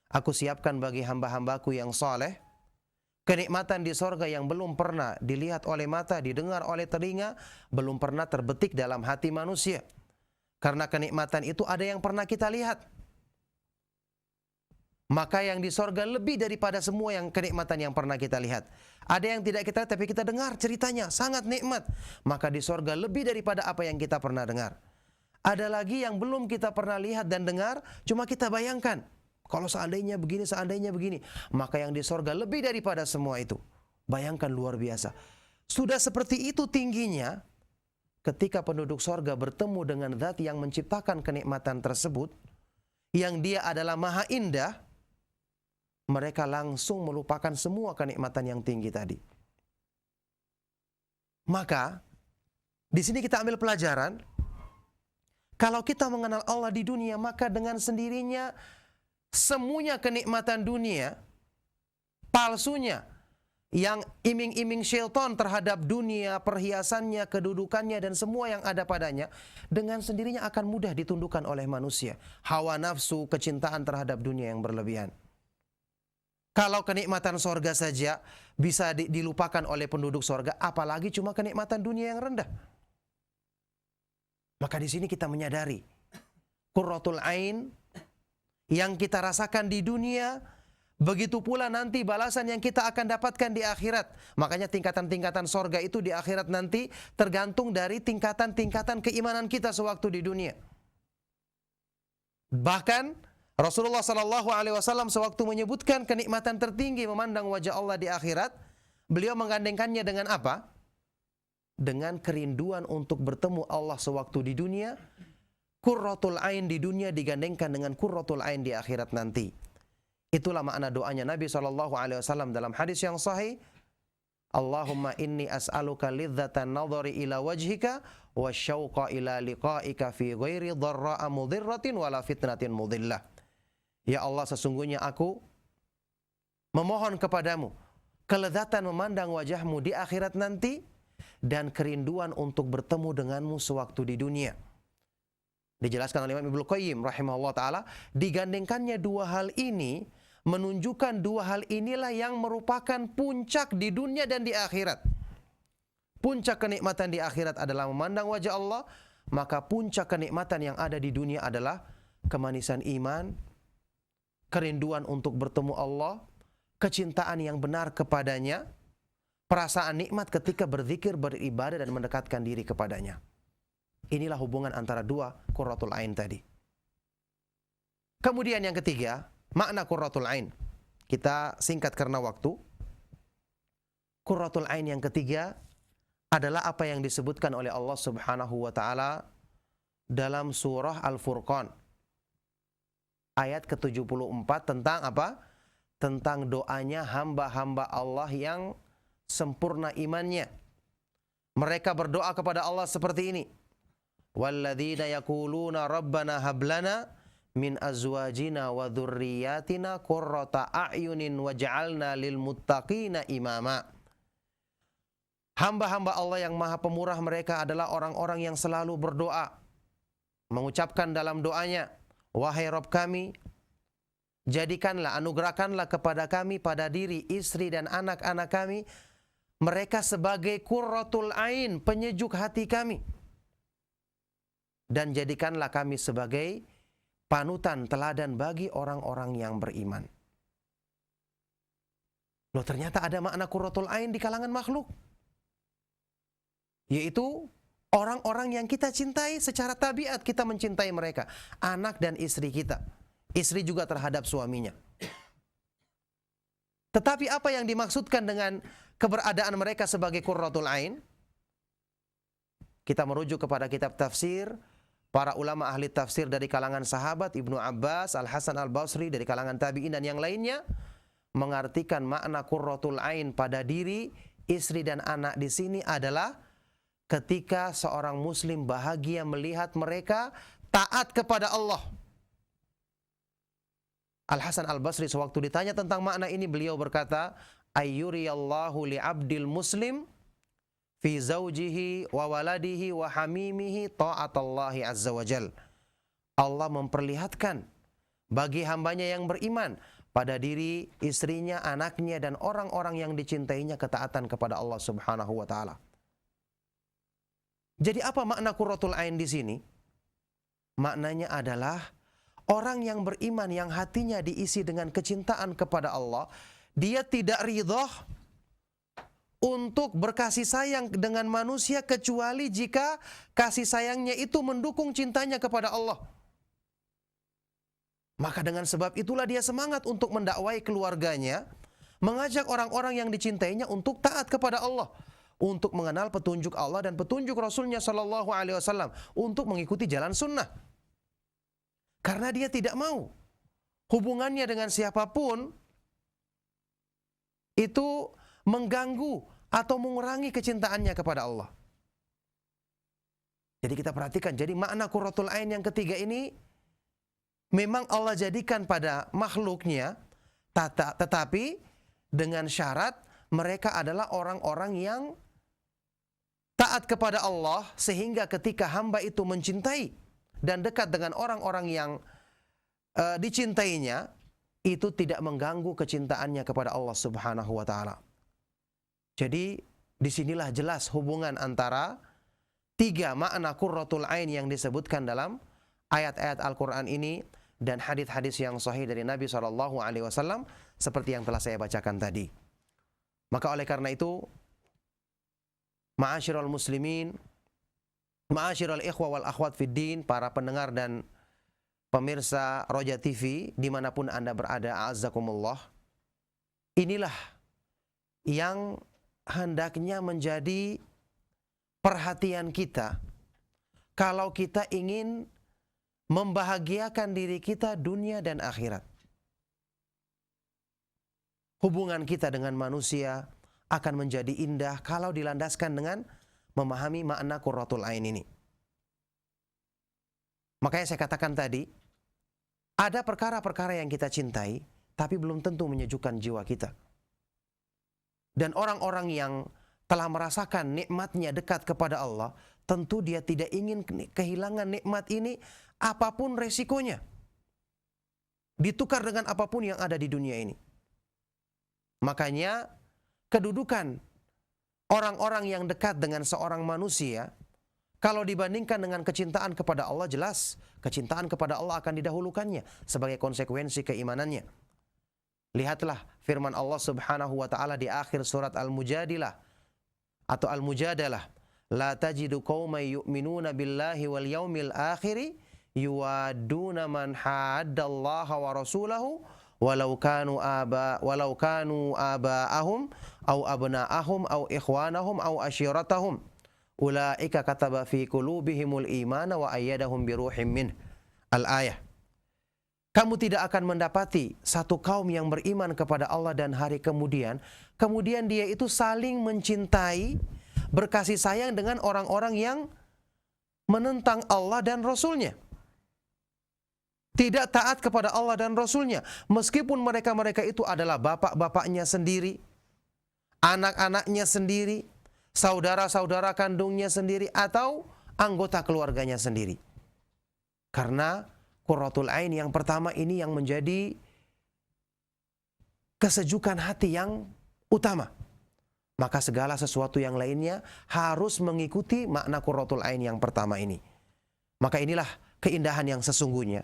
Aku siapkan bagi hamba-hambaku yang saleh kenikmatan di sorga yang belum pernah dilihat oleh mata, didengar oleh telinga, belum pernah terbetik dalam hati manusia. Karena kenikmatan itu ada yang pernah kita lihat. Maka yang di sorga lebih daripada semua yang kenikmatan yang pernah kita lihat. Ada yang tidak kita lihat tapi kita dengar ceritanya, sangat nikmat. Maka di sorga lebih daripada apa yang kita pernah dengar. Ada lagi yang belum kita pernah lihat dan dengar, cuma kita bayangkan. Kalau seandainya begini, maka yang di sorga lebih daripada semua itu. Bayangkan luar biasa. Sudah seperti itu tingginya, ketika penduduk sorga bertemu dengan zat yang menciptakan kenikmatan tersebut, yang dia adalah maha indah, mereka langsung melupakan semua kenikmatan yang tinggi tadi. Maka, di sini kita ambil pelajaran, kalau kita mengenal Allah di dunia, maka dengan sendirinya semuanya kenikmatan dunia, palsunya, yang iming-iming syaitan terhadap dunia, perhiasannya, kedudukannya, dan semua yang ada padanya, dengan sendirinya akan mudah ditundukkan oleh manusia. Hawa nafsu, kecintaan terhadap dunia yang berlebihan. Kalau kenikmatan sorga saja bisa dilupakan oleh penduduk sorga, apalagi cuma kenikmatan dunia yang rendah. Maka di sini kita menyadari, qurratul ain yang kita rasakan di dunia, begitu pula nanti balasan yang kita akan dapatkan di akhirat. Makanya tingkatan-tingkatan sorga itu di akhirat nanti tergantung dari tingkatan-tingkatan keimanan kita sewaktu di dunia. Bahkan Rasulullah Shallallahu Alaihi Wasallam sewaktu menyebutkan kenikmatan tertinggi memandang wajah Allah di akhirat, beliau menggandengkannya dengan apa? Dengan kerinduan untuk bertemu Allah sewaktu di dunia. Qurratul ain di dunia digandengkan dengan qurratul ain di akhirat nanti. Itulah makna doanya Nabi Shallallahu Alaihi Wasallam dalam hadis yang sahih. Allahumma inni as'aluka lidzatan nadhari ila wajhika wa syauqa ila liqa'ika fi ghairi dharra'a mudhirratin wala fitnatin mudhillah. Ya Allah, sesungguhnya aku memohon kepadamu kelezatan memandang wajahmu di akhirat nanti dan kerinduan untuk bertemu denganmu sewaktu di dunia. Dijelaskan oleh Imam Ibnu Qayyim rahimahullah ta'ala, digandengkannya dua hal ini menunjukkan dua hal inilah yang merupakan puncak di dunia dan di akhirat. Puncak kenikmatan di akhirat adalah memandang wajah Allah, maka puncak kenikmatan yang ada di dunia adalah kemanisan iman, kerinduan untuk bertemu Allah, kecintaan yang benar kepadanya, perasaan nikmat ketika berzikir, beribadah dan mendekatkan diri kepadanya. Inilah hubungan antara dua qurratul ain tadi. Kemudian yang ketiga, makna qurratul ain. Kita singkat karena waktu. Qurratul ain yang ketiga adalah apa yang disebutkan oleh Allah Subhanahu wa taala dalam surah Al-Furqan. Ayat ke-74 tentang apa? Tentang doanya hamba-hamba Allah yang sempurna imannya. Mereka berdoa kepada Allah seperti ini. Walladzina yaquluna rabbana hab lana min azwajina wa dzurriyyatina qurrata a'yunin waj'alna lil muttaqina imama. Hamba-hamba Allah yang Maha Pemurah mereka adalah orang-orang yang selalu berdoa, mengucapkan dalam doanya, wahai Rabb kami, jadikanlah, anugerahkanlah kepada kami pada diri, istri dan anak-anak kami mereka sebagai qurratul ain, penyejuk hati kami, dan jadikanlah kami sebagai panutan teladan bagi orang-orang yang beriman. Loh, ternyata ada makna qurratul ain di kalangan makhluk, yaitu orang-orang yang kita cintai. Secara tabiat kita mencintai mereka, anak dan istri kita, istri juga terhadap suaminya. Tetapi apa yang dimaksudkan dengan keberadaan mereka sebagai qurratul ain? Kita merujuk kepada kitab tafsir para ulama ahli tafsir dari kalangan sahabat, Ibnu Abbas, Al-Hasan Al-Basri, dari kalangan tabi'in dan yang lainnya, mengartikan makna qurratul ain pada diri, istri dan anak di sini adalah ketika seorang muslim bahagia melihat mereka taat kepada Allah. Al-Hasan Al-Basri sewaktu ditanya tentang makna ini, beliau berkata, ayyuriyallahu li'abdil muslim fi zawjihi wa waladihi wa hamimihi ta'atallahi azza wa jal. Allah memperlihatkan bagi hambanya yang beriman pada diri, istrinya, anaknya dan orang-orang yang dicintainya ketaatan kepada Allah Subhanahu wa taala. Jadi apa makna qurratul ain di sini? Maknanya adalah orang yang beriman yang hatinya diisi dengan kecintaan kepada Allah, dia tidak ridha untuk berkasih sayang dengan manusia kecuali jika kasih sayangnya itu mendukung cintanya kepada Allah. Maka dengan sebab itulah dia semangat untuk mendakwai keluarganya, mengajak orang-orang yang dicintainya untuk taat kepada Allah, untuk mengenal petunjuk Allah dan petunjuk Rasulnya Shallallahu Alaihi Wasallam, untuk mengikuti jalan sunnah. Karena dia tidak mau hubungannya dengan siapapun itu mengganggu atau mengurangi kecintaannya kepada Allah. Jadi kita perhatikan, jadi makna qurratul ain yang ketiga ini memang Allah jadikan pada makhluknya, tetapi dengan syarat mereka adalah orang-orang yang taat kepada Allah, sehingga ketika hamba itu mencintai dan dekat dengan orang-orang yang dicintainya, itu tidak mengganggu kecintaannya kepada Allah Subhanahu wa taala. Jadi disinilah jelas hubungan antara tiga makna qurratul ain yang disebutkan dalam ayat-ayat Al-Quran ini dan hadis-hadis yang sahih dari Nabi SAW seperti yang telah saya bacakan tadi. Maka oleh karena itu, ma'asyiral muslimin, ma'asyiral ikhwa wal akhwat fid din, para pendengar dan pemirsa Roja TV dimanapun Anda berada, a'azzakumullah, inilah yang hendaknya menjadi perhatian kita kalau kita ingin membahagiakan diri kita dunia dan akhirat. Hubungan kita dengan manusia akan menjadi indah kalau dilandaskan dengan memahami makna qurratul ain ini. Makanya saya katakan tadi, ada perkara-perkara yang kita cintai, tapi belum tentu menyejukkan jiwa kita. Dan orang-orang yang telah merasakan nikmatnya dekat kepada Allah, tentu dia tidak ingin kehilangan nikmat ini apapun resikonya. Ditukar dengan apapun yang ada di dunia ini. Makanya kedudukan orang-orang yang dekat dengan seorang manusia, kalau dibandingkan dengan kecintaan kepada Allah, jelas kecintaan kepada Allah akan didahulukannya sebagai konsekuensi keimanannya. Lihatlah firman Allah Subhanahu wa taala di akhir surat Al-Mujadilah atau Al-Mujadalah, la tajidu qauman yu'minuna billahi wal yaumil akhir yuwadduna man haddallaha wa rasulahu walau kanu aba'ahum au abna'ahum au ikhwanahum au ashiratahum ulaika kataba fi qulubihimul imana wa ayyadahum biruhim min. Al-ayah. Kamu tidak akan mendapati satu kaum yang beriman kepada Allah dan hari kemudian dia itu saling mencintai, berkasih sayang dengan orang-orang yang menentang Allah dan Rasulnya, tidak taat kepada Allah dan Rasulnya, meskipun mereka itu adalah bapak-bapaknya sendiri, anak-anaknya sendiri, saudara-saudara kandungnya sendiri, atau anggota keluarganya sendiri. Karena qurratul ain yang pertama ini yang menjadi kesejukan hati yang utama. Maka segala sesuatu yang lainnya harus mengikuti makna qurratul ain yang pertama ini. Maka inilah keindahan yang sesungguhnya.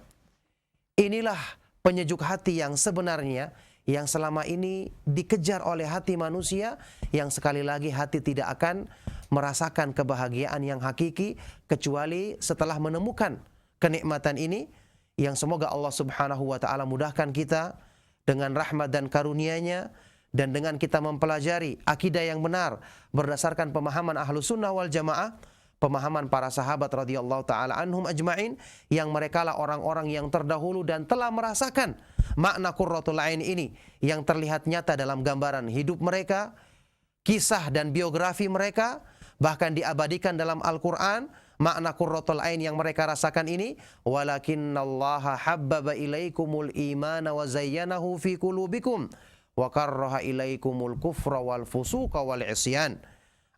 Inilah penyejuk hati yang sebenarnya, yang selama ini dikejar oleh hati manusia, yang sekali lagi hati tidak akan merasakan kebahagiaan yang hakiki kecuali setelah menemukan kenikmatan ini, yang semoga Allah Subhanahu wa taala mudahkan kita dengan rahmat dan karunia-Nya, dan dengan kita mempelajari akidah yang benar berdasarkan pemahaman Ahlus Sunnah wal Jamaah, pemahaman para sahabat radhiyallahu taala anhum ajma'in, yang mereka lah orang-orang yang terdahulu dan telah merasakan makna qurratul ain ini yang terlihat nyata dalam gambaran hidup mereka, kisah dan biografi mereka, bahkan diabadikan dalam Al-Qur'an. Makna qurratul ain yang mereka rasakan ini, walakinnallaha habbaba ilaikumul imana wa zayyanahu fi qulubikum wa karraha ilaikumul kufra wal fusuqa wal isyan.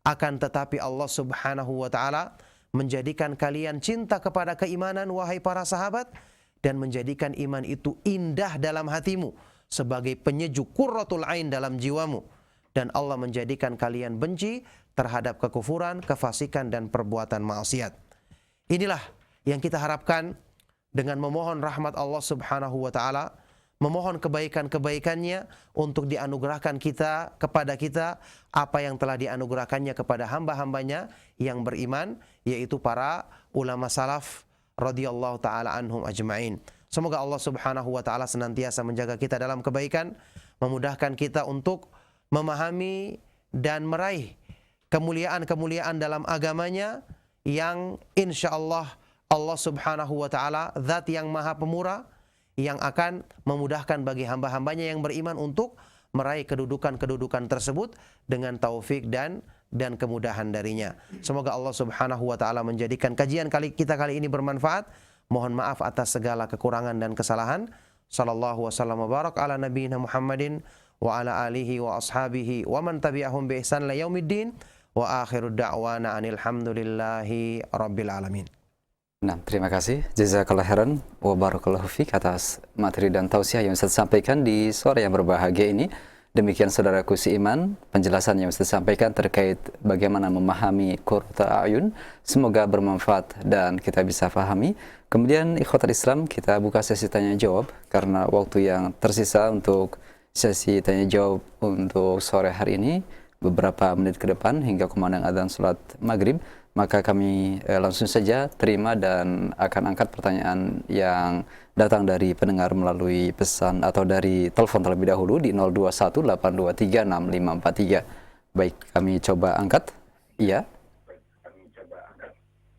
Akan tetapi Allah Subhanahu wa taala menjadikan kalian cinta kepada keimanan, wahai para sahabat, dan menjadikan iman itu indah dalam hatimu sebagai penyejuk qurratul ain dalam jiwamu, dan Allah menjadikan kalian benci terhadap kekufuran, kefasikan, dan perbuatan maksiat. Inilah yang kita harapkan dengan memohon rahmat Allah Subhanahu wa taala, memohon kebaikan-kebaikannya untuk dianugerahkan kepada kita apa yang telah dianugerahkannya kepada hamba-hambanya yang beriman, yaitu para ulama salaf radhiyallahu taala anhum ajma'in. Semoga Allah Subhanahu wa taala senantiasa menjaga kita dalam kebaikan, memudahkan kita untuk memahami dan meraih kemuliaan-kemuliaan dalam agamanya, yang insyaallah Allah Subhanahu wa taala zat yang maha pemurah, yang akan memudahkan bagi hamba-hambanya yang beriman untuk meraih kedudukan-kedudukan tersebut dengan taufik dan kemudahan darinya. Semoga Allah Subhanahu wa taala menjadikan kajian kita kali ini bermanfaat. Mohon maaf atas segala kekurangan dan kesalahan. Sallallahu wasallam wa barak ala nabiyina Muhammadin wa ala alihi wa ashabihi wa man tabi'ahum bi ihsan ila yaumiddin wa akhiru da'wana anil hamdulillahi rabbil alamin. Nah, terima kasih. Jazakallah khairan wa barakallahu fiik atas materi dan tausiah yang Ustaz sampaikan di sore yang berbahagia ini. Demikian saudaraku seiman, penjelasan yang Ustaz sampaikan terkait bagaimana memahami qurratul a'yun. Semoga bermanfaat dan kita bisa pahami. Kemudian ikhwatul Islam, kita buka sesi tanya jawab karena waktu yang tersisa untuk sesi tanya jawab untuk sore hari ini beberapa menit ke depan hingga kumandang adzan salat maghrib, maka kami langsung saja terima dan akan angkat pertanyaan yang datang dari pendengar melalui pesan atau dari telepon terlebih dahulu di 0218236543. Baik, kami coba angkat. Iya.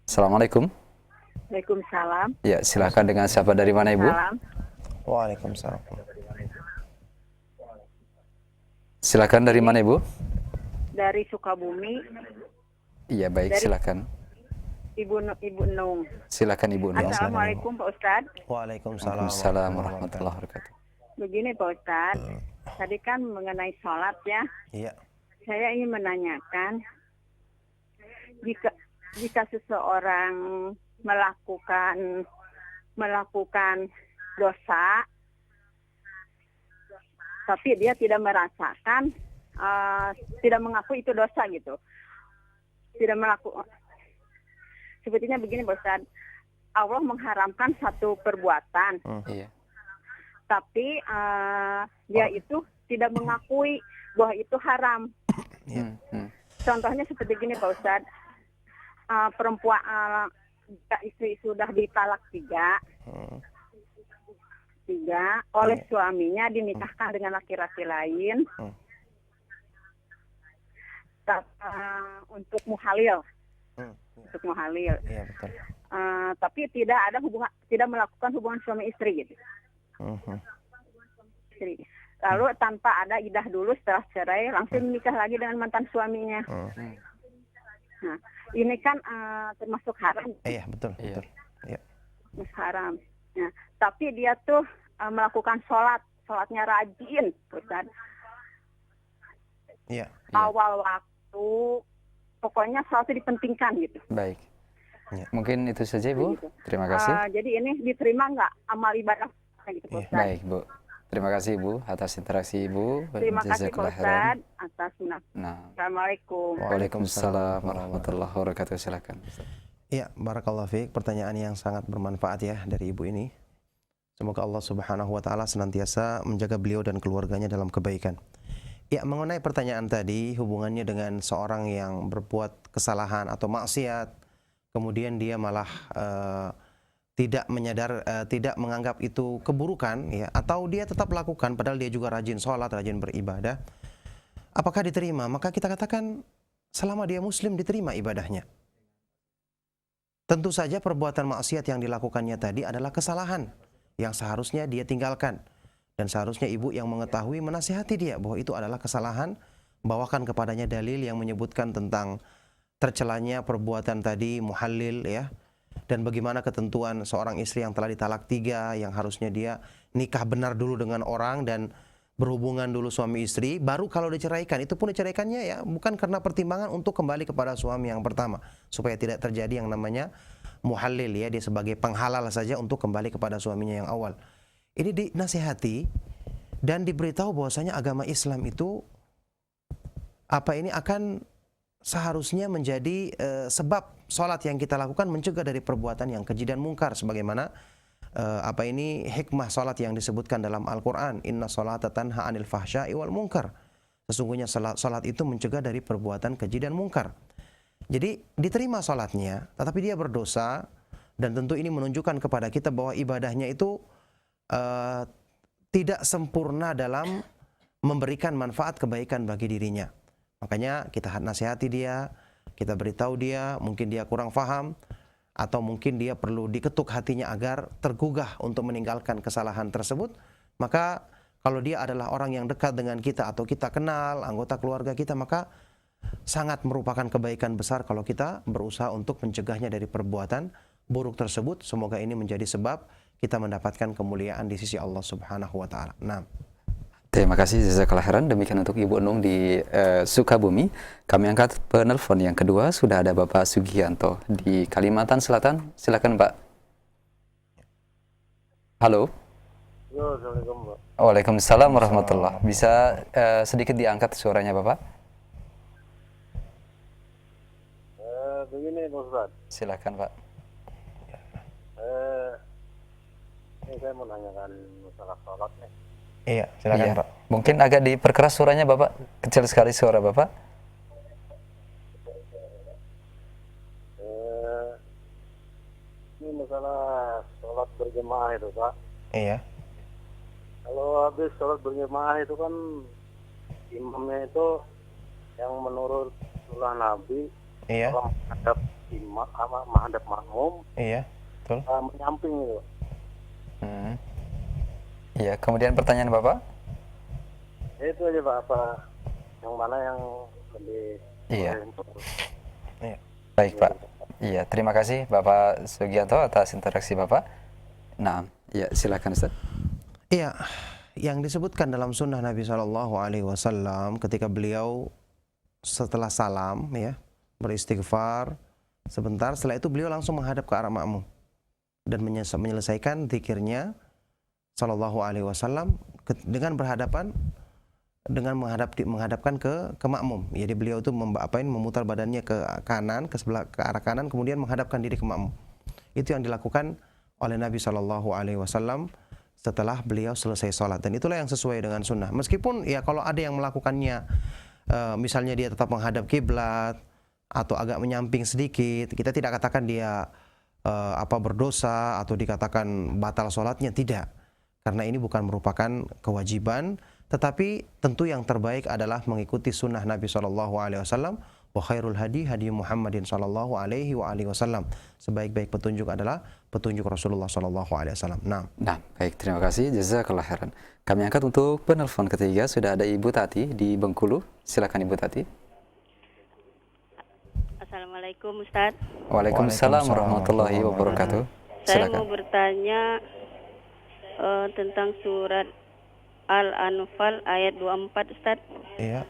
Assalamualaikum. Waalaikumsalam. Ya, silakan, dengan siapa, dari mana Ibu? Salam. Waalaikumsalam. Silakan, dari mana Ibu? Dari Sukabumi. Iya, baik, silakan. Ibu Nung. Silakan Ibu Nung. Assalamualaikum Pak Ustadz. Waalaikumsalam Waalaikumsalam warahmatullahi wabarakatuh. Begini Pak Ustadz, tadi kan mengenai sholat ya. Iya. Saya ingin menanyakan, jika seseorang melakukan dosa, tapi dia tidak merasakan, tidak mengaku itu dosa gitu, tidak melakukan. Sebetulnya begini Pak Ustadz, Allah mengharamkan satu perbuatan, Iya. tapi dia itu tidak mengakui bahwa itu haram. Contohnya seperti gini Pak Ustadz, perempuan jika istri sudah ditalak tiga oleh suaminya, dinikahkan dengan laki-laki lain untuk muhalil. Untuk muhalil. Iya, betul. Tapi tidak melakukan hubungan suami istri gitu. Istri. Lalu tanpa ada idah dulu, setelah cerai langsung menikah lagi dengan mantan suaminya. Nah, ini kan termasuk haram. Iya, betul. Iya. Haram. Nah, tapi dia tuh melakukan sholatnya rajin, Ustaz. Iya. Awal waktu, pokoknya sholat itu dipentingkan gitu. Baik. Mungkin itu saja Ibu. Terima kasih. Jadi ini diterima nggak amal ibadah gitu, Ustaz? Baik Bu. Terima kasih Ibu atas interaksi Ibu. Terima kasih Pak Ustaz atas Assalamualaikum. Waalaikumsalam warahmatullahi wabarakatuh. Silakan. Iya, barakallahu fiik. Pertanyaan yang sangat bermanfaat ya dari Ibu ini. Semoga Allah Subhanahu wa taala senantiasa menjaga beliau dan keluarganya dalam kebaikan. Ya, mengenai pertanyaan tadi, hubungannya dengan seorang yang berbuat kesalahan atau maksiat, kemudian dia malah tidak menganggap itu keburukan, ya, atau dia tetap lakukan padahal dia juga rajin sholat, rajin beribadah, apakah diterima? Maka kita katakan selama dia muslim diterima ibadahnya. Tentu saja perbuatan maksiat yang dilakukannya tadi adalah kesalahan yang seharusnya dia tinggalkan, dan seharusnya ibu yang mengetahui menasihati dia bahwa itu adalah kesalahan, bawakan kepadanya dalil yang menyebutkan tentang tercelanya perbuatan tadi, muhallil, ya, dan bagaimana ketentuan seorang istri yang telah ditalak 3, yang harusnya dia nikah benar dulu dengan orang dan berhubungan dulu suami istri, baru kalau diceraikan, itu pun diceraikannya ya bukan karena pertimbangan untuk kembali kepada suami yang pertama, supaya tidak terjadi yang namanya muhallil, ya, dia sebagai penghalal saja untuk kembali kepada suaminya yang awal. Ini dinasihati dan diberitahu bahwasanya agama Islam itu akan seharusnya menjadi sebab sholat yang kita lakukan mencegah dari perbuatan yang keji dan mungkar, sebagaimana hikmah sholat yang disebutkan dalam Al-Quran, inna sholata tanha anil fahsya'i wal munkar. Sesungguhnya sholat itu mencegah dari perbuatan keji dan mungkar. Jadi diterima sholatnya, tetapi dia berdosa, dan tentu ini menunjukkan kepada kita bahwa ibadahnya itu tidak sempurna dalam memberikan manfaat kebaikan bagi dirinya. Makanya kita nasihati dia, kita beritahu dia, mungkin dia kurang paham, atau mungkin dia perlu diketuk hatinya agar tergugah untuk meninggalkan kesalahan tersebut. Maka kalau dia adalah orang yang dekat dengan kita atau kita kenal, anggota keluarga kita, maka sangat merupakan kebaikan besar kalau kita berusaha untuk mencegahnya dari perbuatan buruk tersebut. Semoga ini menjadi sebab kita mendapatkan kemuliaan di sisi Allah Subhanahu wa taala. Nah, terima kasih jazakallah khairan. Demikian untuk Ibu Nung di Sukabumi. Kami angkat penelpon yang kedua, sudah ada Bapak Sugianto di Kalimantan Selatan. Silakan Pak. Halo. Assalamualaikum Pak. Waalaikumsalam warahmatullahi. Bisa sedikit diangkat suaranya Bapak? Begini Pak Ustaz. Silakan Pak. Ini saya mau nanyakan masalah sholat nih. iya, silakan Pak. Mungkin agak diperkeras suaranya Bapak. Kecil sekali suara Bapak. masalah sholat berjemaah itu Pak. Iya. Kalau habis sholat berjemaah itu kan imamnya itu yang menurut sunnah Nabi Iya. orang menghadap imam sama menghadap makmum Iya. Betul. menyamping itu. Iya, kemudian pertanyaan Bapak? Ya, itu aja Pak, apa yang mana yang lebih Iya. Iya. Baik Pak. Iya, terima kasih Bapak Sugianto atas interaksi Bapak. Nah, iya silakan Ustaz. Iya, yang disebutkan dalam sunnah Nabi Shallallahu Alaihi Wasallam ketika beliau setelah salam ya beristighfar sebentar, setelah itu beliau langsung menghadap ke arah makmum dan menyelesaikan zikirnya Shallallahu Alaihi Wasallam dengan berhadapan dengan menghadapkan ke makmum. Jadi beliau itu memutar badannya ke kanan, ke arah kanan, kemudian menghadapkan diri ke makmum. Itu yang dilakukan oleh Nabi Shallallahu Alaihi Wasallam setelah beliau selesai sholat, dan itulah yang sesuai dengan sunnah. Meskipun ya kalau ada yang melakukannya misalnya dia tetap menghadap kiblat atau agak menyamping sedikit, kita tidak katakan dia berdosa atau dikatakan batal sholatnya, tidak, karena ini bukan merupakan kewajiban, tetapi tentu yang terbaik adalah mengikuti sunnah Nabi SAW. Wa khairul hadi hadi Muhammadin sallallahu alaihi wa alihi wasallam. Sebaik-baik petunjuk adalah petunjuk Rasulullah sallallahu alaihi wasallam. Nah, baik, terima kasih, jazakallah khairan. Kami angkat untuk penelpon ketiga, sudah ada Ibu Tati di Bengkulu. Silakan Ibu Tati. Assalamualaikum Ustaz. Waalaikumsalam warahmatullahi wabarakatuh. Saya Silakan. mau bertanya tentang surat Al-Anfal ayat 24 Ustaz. iya.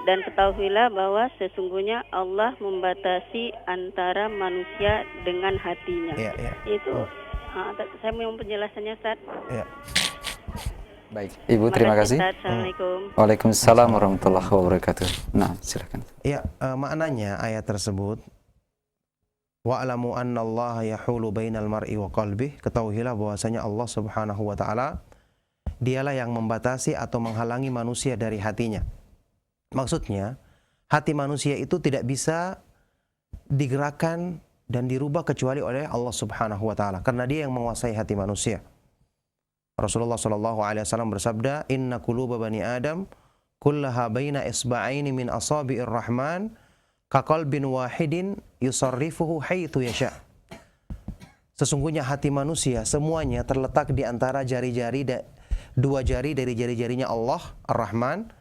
Dan ketahuilah bahwa sesungguhnya Allah membatasi antara manusia dengan hatinya. Iya. Itu saya mau penjelasannya Ustaz. Iya. Baik, Ibu terima kasih. Ustaz. Assalamualaikum. Waalaikumsalam warahmatullahi wabarakatuh. Nah, silakan. Iya, maknanya ayat tersebut wa'lamu annallaha yahulu bainal mar'i wa qalbih, ketahuilah bahwasanya Allah Subhanahu wa taala dialah yang membatasi atau menghalangi manusia dari hatinya. Maksudnya, hati manusia itu tidak bisa digerakkan dan dirubah kecuali oleh Allah Subhanahu wa taala, karena Dia yang menguasai hati manusia. Rasulullah sallallahu alaihi wasallam bersabda, "Inna quluba bani Adam kullaha baina isba'aini min asabi'ir rahman kaqalbin wahidin yusarrifuhu haitsu yasha." Sesungguhnya hati manusia semuanya terletak di antara dua jari dari jari-jarinya Allah Ar-Rahman,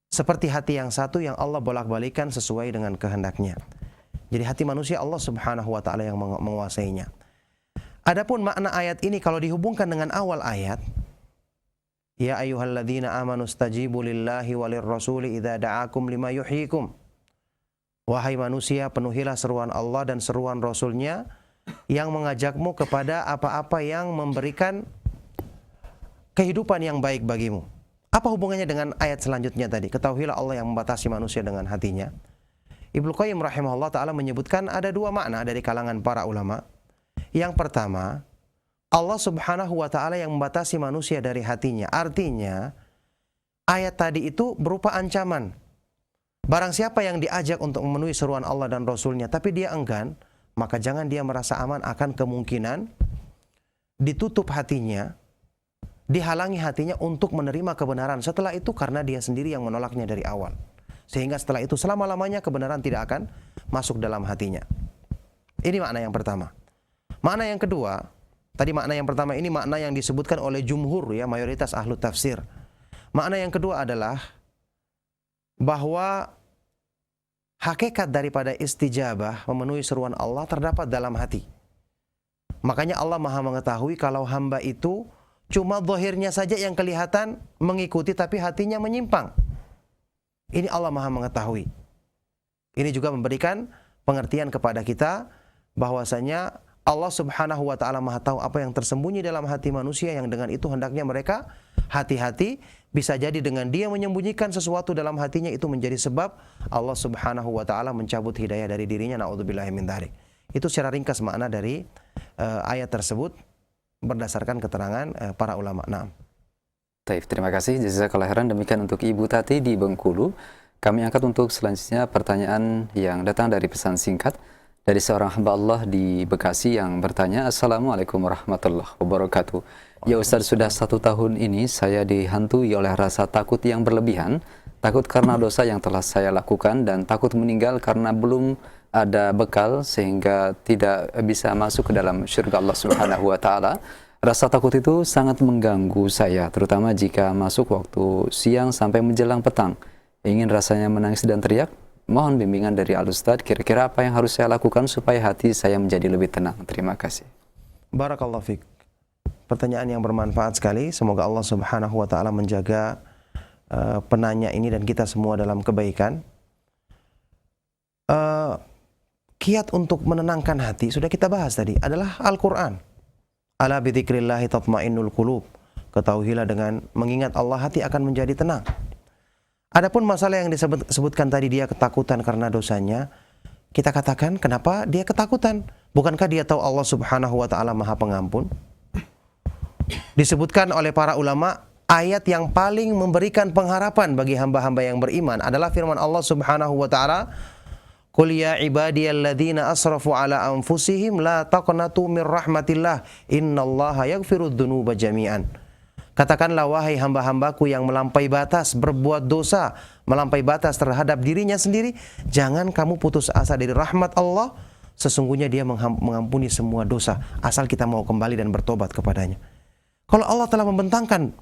seperti hati yang satu yang Allah bolak-balikan sesuai dengan kehendaknya. Jadi hati manusia Allah Subhanahu wa taala yang menguasainya. Adapun makna ayat ini kalau dihubungkan dengan awal ayat, ya ayyuhalladzina amanu stajibu lillahi walir rasuli idza da'akum lima yuhyikum. Wahai manusia, penuhilah seruan Allah dan seruan Rasulnya yang mengajakmu kepada apa-apa yang memberikan kehidupan yang baik bagimu. Apa hubungannya dengan ayat selanjutnya tadi? Ketahuilah Allah yang membatasi manusia dengan hatinya. Ibnu Qayyim rahimahullah ta'ala menyebutkan ada dua makna dari kalangan para ulama. Yang pertama, Allah Subhanahu wa ta'ala yang membatasi manusia dari hatinya. Artinya, ayat tadi itu berupa ancaman. Barang siapa yang diajak untuk memenuhi seruan Allah dan Rasulnya, tapi dia enggan, maka jangan dia merasa aman akan kemungkinan ditutup hatinya, dihalangi hatinya untuk menerima kebenaran. Setelah itu karena dia sendiri yang menolaknya dari awal. Sehingga setelah itu selama-lamanya kebenaran tidak akan masuk dalam hatinya. Ini makna yang pertama. Makna yang kedua, tadi makna yang pertama ini makna yang disebutkan oleh jumhur ya, mayoritas ahlu tafsir. Makna yang kedua adalah bahwa hakikat daripada istijabah memenuhi seruan Allah terdapat dalam hati. Makanya Allah Maha mengetahui kalau hamba itu cuma zahirnya saja yang kelihatan mengikuti tapi hatinya menyimpang. Ini Allah Maha mengetahui. Ini juga memberikan pengertian kepada kita bahwasanya Allah Subhanahu wa taala Maha tahu apa yang tersembunyi dalam hati manusia, yang dengan itu hendaknya mereka hati-hati. Bisa jadi dengan dia menyembunyikan sesuatu dalam hatinya itu menjadi sebab Allah Subhanahu wa taala mencabut hidayah dari dirinya, naudzubillahi min dzalik. Itu secara ringkas makna dari ayat tersebut berdasarkan keterangan para ulama. Naam. Baik, terima kasih jazakallahu khairan. Demikian untuk Ibu Tati di Bengkulu. Kami angkat untuk selanjutnya pertanyaan yang datang dari pesan singkat dari seorang hamba Allah di Bekasi yang bertanya, Assalamualaikum warahmatullahi wabarakatuh. Ya Ustaz, sudah 1 tahun ini saya dihantui oleh rasa takut yang berlebihan, takut karena dosa yang telah saya lakukan dan takut meninggal karena belum ada bekal sehingga tidak bisa masuk ke dalam syurga Allah Subhanahu wa taala. Rasa takut itu sangat mengganggu saya, terutama jika masuk waktu siang sampai menjelang petang. Ingin rasanya menangis dan teriak. Mohon bimbingan dari Al-Ustadz, kira-kira apa yang harus saya lakukan supaya hati saya menjadi lebih tenang. Terima kasih. Barakallahu fiik. Pertanyaan yang bermanfaat sekali. Semoga Allah Subhanahu wa taala menjaga penanya ini dan kita semua dalam kebaikan. Kiat untuk menenangkan hati sudah kita bahas tadi adalah Al-Qur'an. Ala bidzikrillahi tatmainnul qulub. Ketahuilah dengan mengingat Allah hati akan menjadi tenang. Adapun masalah yang disebutkan tadi, dia ketakutan karena dosanya, kita katakan kenapa dia ketakutan? Bukankah dia tahu Allah Subhanahu wa taala Maha Pengampun? Disebutkan oleh para ulama, ayat yang paling memberikan pengharapan bagi hamba-hamba yang beriman adalah firman Allah Subhanahu wa taala, "Qul ya ibadiyalladzina asrafu ala anfusihim la taqnatu mir rahmatillah, innallaha yaghfirudz dzunuba jami'an." Katakanlah, wahai hamba-hambaku yang melampaui batas, berbuat dosa, melampaui batas terhadap dirinya sendiri, jangan kamu putus asa dari rahmat Allah. Sesungguhnya dia mengampuni semua dosa, asal kita mau kembali dan bertobat kepadanya. Kalau Allah telah membentangkan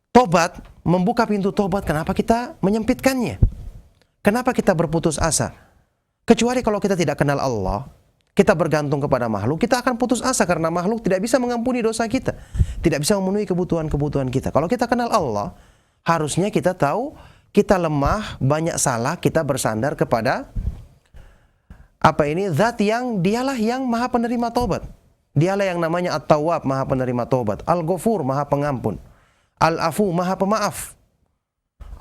tobat, membuka pintu tobat, kenapa kita menyempitkannya? Kenapa kita berputus asa? Kecuali kalau kita tidak kenal Allah, kita bergantung kepada makhluk, kita akan putus asa karena makhluk tidak bisa mengampuni dosa kita, tidak bisa memenuhi kebutuhan-kebutuhan kita. Kalau kita kenal Allah, harusnya kita tahu kita lemah, banyak salah, kita bersandar kepada zat yang dialah yang Maha penerima taubat. Dialah yang namanya At-Tawwab, Maha penerima taubat, Al-Ghafur, Maha pengampun, Al-Afu, Maha pemaaf,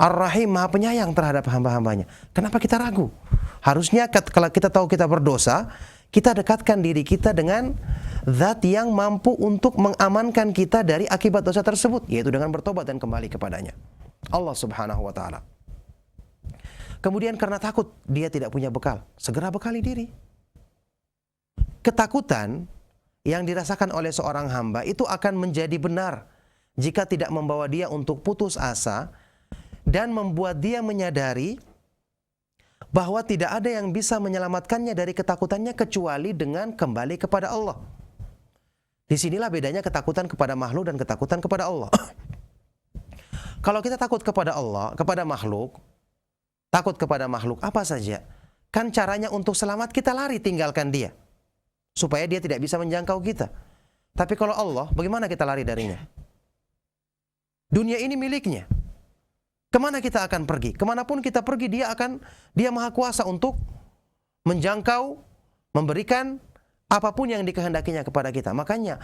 Ar-Rahim, Maha penyayang terhadap hamba-hambanya. Kenapa kita ragu? Harusnya kalau kita tahu kita berdosa, kita dekatkan diri kita dengan zat yang mampu untuk mengamankan kita dari akibat dosa tersebut, yaitu dengan bertobat dan kembali kepadanya, Allah Subhanahu wa taala. Kemudian karena takut dia tidak punya bekal, segera bekali diri. Ketakutan yang dirasakan oleh seorang hamba itu akan menjadi benar jika tidak membawa dia untuk putus asa dan membuat dia menyadari bahwa tidak ada yang bisa menyelamatkannya dari ketakutannya kecuali dengan kembali kepada Allah. Disinilah bedanya ketakutan kepada makhluk dan ketakutan kepada Allah. Kalau kita takut kepada Allah, kepada makhluk, takut kepada makhluk apa saja, kan caranya untuk selamat kita lari tinggalkan dia, supaya dia tidak bisa menjangkau kita. Tapi kalau Allah, bagaimana kita lari darinya? Dunia ini miliknya. Kemana kita akan pergi? Kemanapun kita pergi, dia maha kuasa untuk menjangkau, memberikan apapun yang dikehendakinya kepada kita. Makanya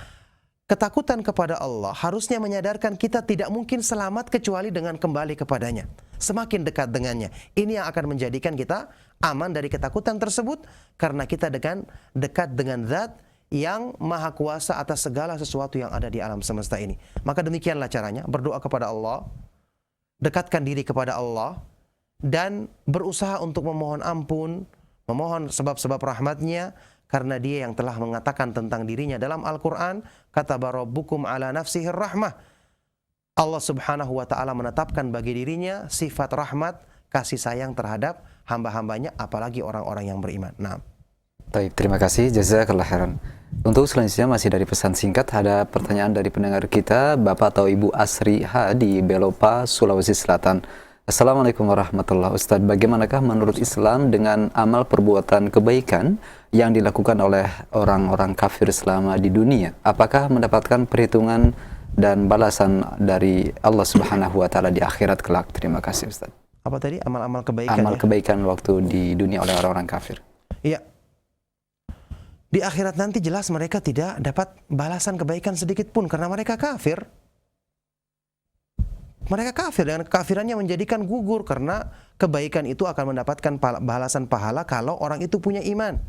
ketakutan kepada Allah harusnya menyadarkan kita tidak mungkin selamat kecuali dengan kembali kepadanya. Semakin dekat dengannya, ini yang akan menjadikan kita aman dari ketakutan tersebut, karena kita dekat dengan zat yang maha kuasa atas segala sesuatu yang ada di alam semesta ini. Maka demikianlah caranya, berdoa kepada Allah, dekatkan diri kepada Allah, dan berusaha untuk memohon ampun, memohon sebab-sebab rahmatnya, karena dia yang telah mengatakan tentang dirinya dalam Al-Quran, kataba rabbukum ala nafsihir rahmah. Allah Subhanahu wa ta'ala menetapkan bagi dirinya sifat rahmat, kasih sayang terhadap hamba-hambanya, apalagi orang-orang yang beriman. Nah. Baik, terima kasih, jazakallah khairan. Untuk selanjutnya masih dari pesan singkat, ada pertanyaan dari pendengar kita, Bapak atau Ibu Asri H di Belopa, Sulawesi Selatan. Assalamualaikum warahmatullahi wabarakatuh. Ustadz, bagaimanakah menurut Islam dengan amal perbuatan kebaikan yang dilakukan oleh orang-orang kafir selama di dunia? Apakah mendapatkan perhitungan dan balasan dari Allah Subhanahu wa taala di akhirat kelak? Terima kasih, Ustadz. Apa tadi? Amal-amal kebaikan. Amal kebaikan waktu di dunia oleh orang-orang kafir. Iya. Di akhirat nanti jelas mereka tidak dapat balasan kebaikan sedikit pun karena mereka kafir. Mereka kafir, dan kekafirannya menjadikan gugur, karena kebaikan itu akan mendapatkan balasan pahala kalau orang itu punya iman.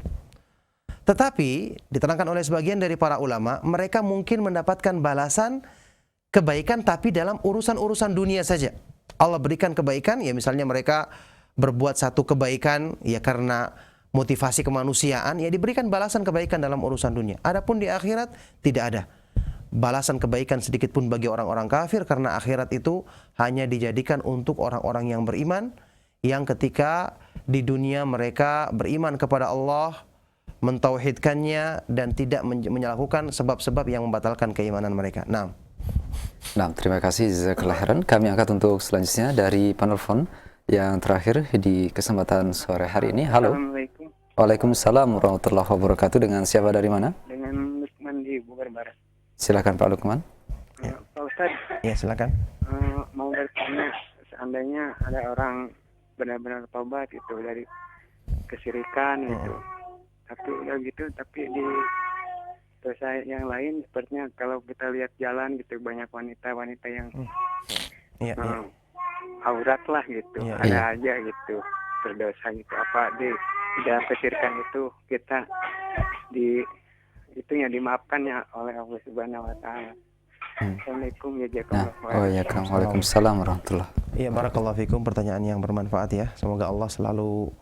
Tetapi diterangkan oleh sebagian dari para ulama, mereka mungkin mendapatkan balasan kebaikan tapi dalam urusan-urusan dunia saja. Allah berikan kebaikan, ya misalnya mereka berbuat satu kebaikan ya karena motivasi kemanusiaan, ya diberikan balasan kebaikan dalam urusan dunia. Adapun di akhirat tidak ada balasan kebaikan sedikit pun bagi orang-orang kafir, karena akhirat itu hanya dijadikan untuk orang-orang yang beriman, yang ketika di dunia mereka beriman kepada Allah, mentauhidkannya, dan tidak melakukan sebab-sebab yang membatalkan keimanan mereka. Nah, terima kasih jazakallahu khairan. Kami angkat untuk selanjutnya dari penelpon yang terakhir di kesempatan sore hari ini. Halo. Assalamualaikum. Waalaikumsalam warahmatullahi wabarakatuh. Dengan siapa, dari mana? Dengan Lukman di Bogor Barat. Silakan Pak Lukman. Pak Ustadz, ya silakan. mau bertanya, seandainya ada orang benar-benar tobat itu dari kesyirikan gitu, tapi udah gitu, tapi di dosa yang lain sepertinya kalau kita lihat jalan gitu banyak wanita-wanita yang aurat lah gitu, ada aja gitu berdosa gitu. Apa di dalam kesyirikan itu kita itu yang dimaafkan ya oleh Allah Subhanahu wa taala. Assalamualaikum Waalaikumsalam warahmatullahi. Iya, barakallahu fikum, pertanyaan yang bermanfaat ya. Semoga Allah selalu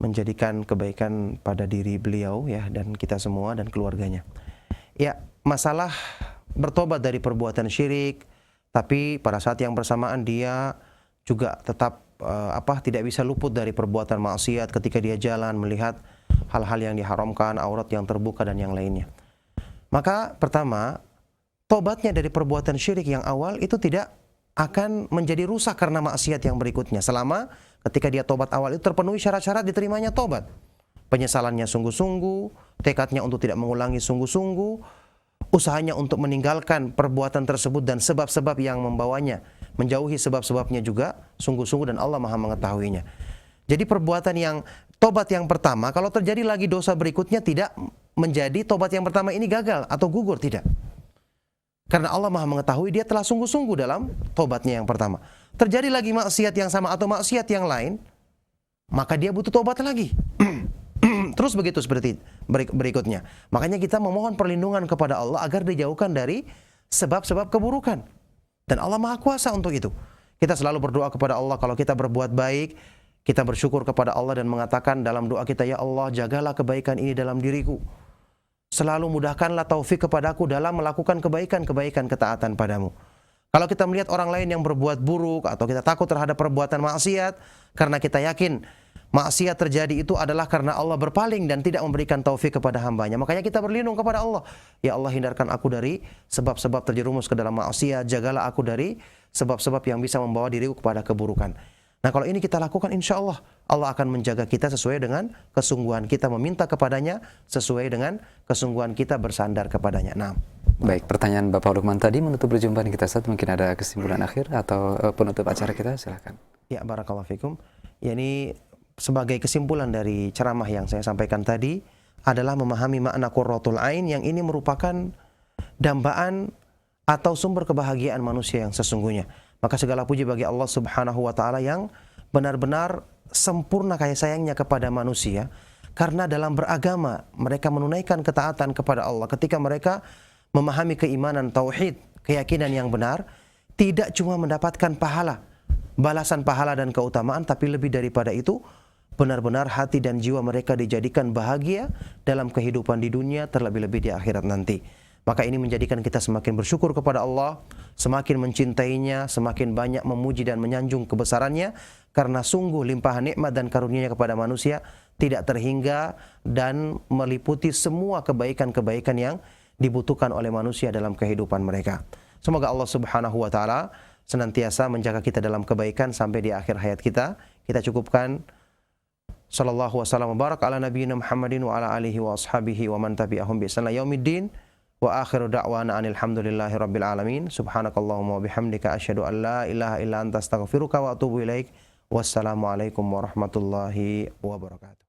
menjadikan kebaikan pada diri beliau ya, dan kita semua dan keluarganya. Ya, masalah bertobat dari perbuatan syirik, tapi pada saat yang bersamaan dia juga tetap tidak bisa luput dari perbuatan maksiat ketika dia jalan melihat hal-hal yang diharamkan, aurat yang terbuka dan yang lainnya. Maka pertama, tobatnya dari perbuatan syirik yang awal itu tidak akan menjadi rusak karena maksiat yang berikutnya, selama ketika dia tobat awal itu terpenuhi syarat-syarat diterimanya tobat. Penyesalannya sungguh-sungguh, tekadnya untuk tidak mengulangi sungguh-sungguh, usahanya untuk meninggalkan perbuatan tersebut dan sebab-sebab yang membawanya, menjauhi sebab-sebabnya juga sungguh-sungguh, dan Allah Maha mengetahuinya. Jadi perbuatan yang tobat yang pertama, kalau terjadi lagi dosa berikutnya, tidak menjadi tobat yang pertama ini gagal atau gugur, tidak. Karena Allah Maha mengetahui dia telah sungguh-sungguh dalam tobatnya yang pertama. Terjadi lagi maksiat yang sama atau maksiat yang lain, maka dia butuh tobat lagi. Terus begitu seperti berikutnya. Makanya kita memohon perlindungan kepada Allah agar dijauhkan dari sebab-sebab keburukan. Dan Allah Maha Kuasa untuk itu. Kita selalu berdoa kepada Allah kalau kita berbuat baik, kita bersyukur kepada Allah dan mengatakan dalam doa kita, ya Allah, jagalah kebaikan ini dalam diriku. Selalu mudahkanlah taufik kepadaku dalam melakukan kebaikan-kebaikan ketaatan padamu. Kalau kita melihat orang lain yang berbuat buruk atau kita takut terhadap perbuatan maksiat, karena kita yakin maksiat terjadi itu adalah karena Allah berpaling dan tidak memberikan taufik kepada hambanya, makanya kita berlindung kepada Allah. Ya Allah, hindarkan aku dari sebab-sebab terjerumus ke dalam maksiat, jagalah aku dari sebab-sebab yang bisa membawa diriku kepada keburukan. Nah, kalau ini kita lakukan, insya Allah Allah akan menjaga kita sesuai dengan kesungguhan kita meminta kepadanya, sesuai dengan kesungguhan kita bersandar kepadanya. Nah, baik, pertanyaan Bapak Lukman tadi menutup perjumpaan kita saat mungkin ada kesimpulan akhir atau penutup acara kita, silakan. Ya, barakallahu fikum. Ya, ini sebagai kesimpulan dari ceramah yang saya sampaikan tadi adalah memahami makna qurratul ain, yang ini merupakan dambaan atau sumber kebahagiaan manusia yang sesungguhnya. Maka segala puji bagi Allah Subhanahu wa taala yang benar-benar sempurna kasih sayangnya kepada manusia, karena dalam beragama mereka menunaikan ketaatan kepada Allah ketika mereka memahami keimanan tauhid, keyakinan yang benar, tidak cuma mendapatkan pahala, balasan pahala dan keutamaan, tapi lebih daripada itu benar-benar hati dan jiwa mereka dijadikan bahagia dalam kehidupan di dunia, terlebih-lebih di akhirat nanti. Maka ini menjadikan kita semakin bersyukur kepada Allah, semakin mencintainya, semakin banyak memuji dan menyanjung kebesarannya, karena sungguh limpahan nikmat dan karunia-Nya kepada manusia tidak terhingga dan meliputi semua kebaikan-kebaikan yang dibutuhkan oleh manusia dalam kehidupan mereka. Semoga Allah Subhanahu wa taala senantiasa menjaga kita dalam kebaikan sampai di akhir hayat kita. Kita cukupkan. Sallallahu wasallam wa barak ala nabiyina Muhammadin wa ala alihi wa ashabihi wa man tabi'ahum bi ihsan ila yaumiddin. Wa akhiru da'wana anil hamdulillahi rabbil alamin. Subhanakallahumma wa bihamdika asyhadu an la ilaha illa anta astaghfiruka wa atubu ilaik. Wassalamualaikum warahmatullahi wabarakatuh.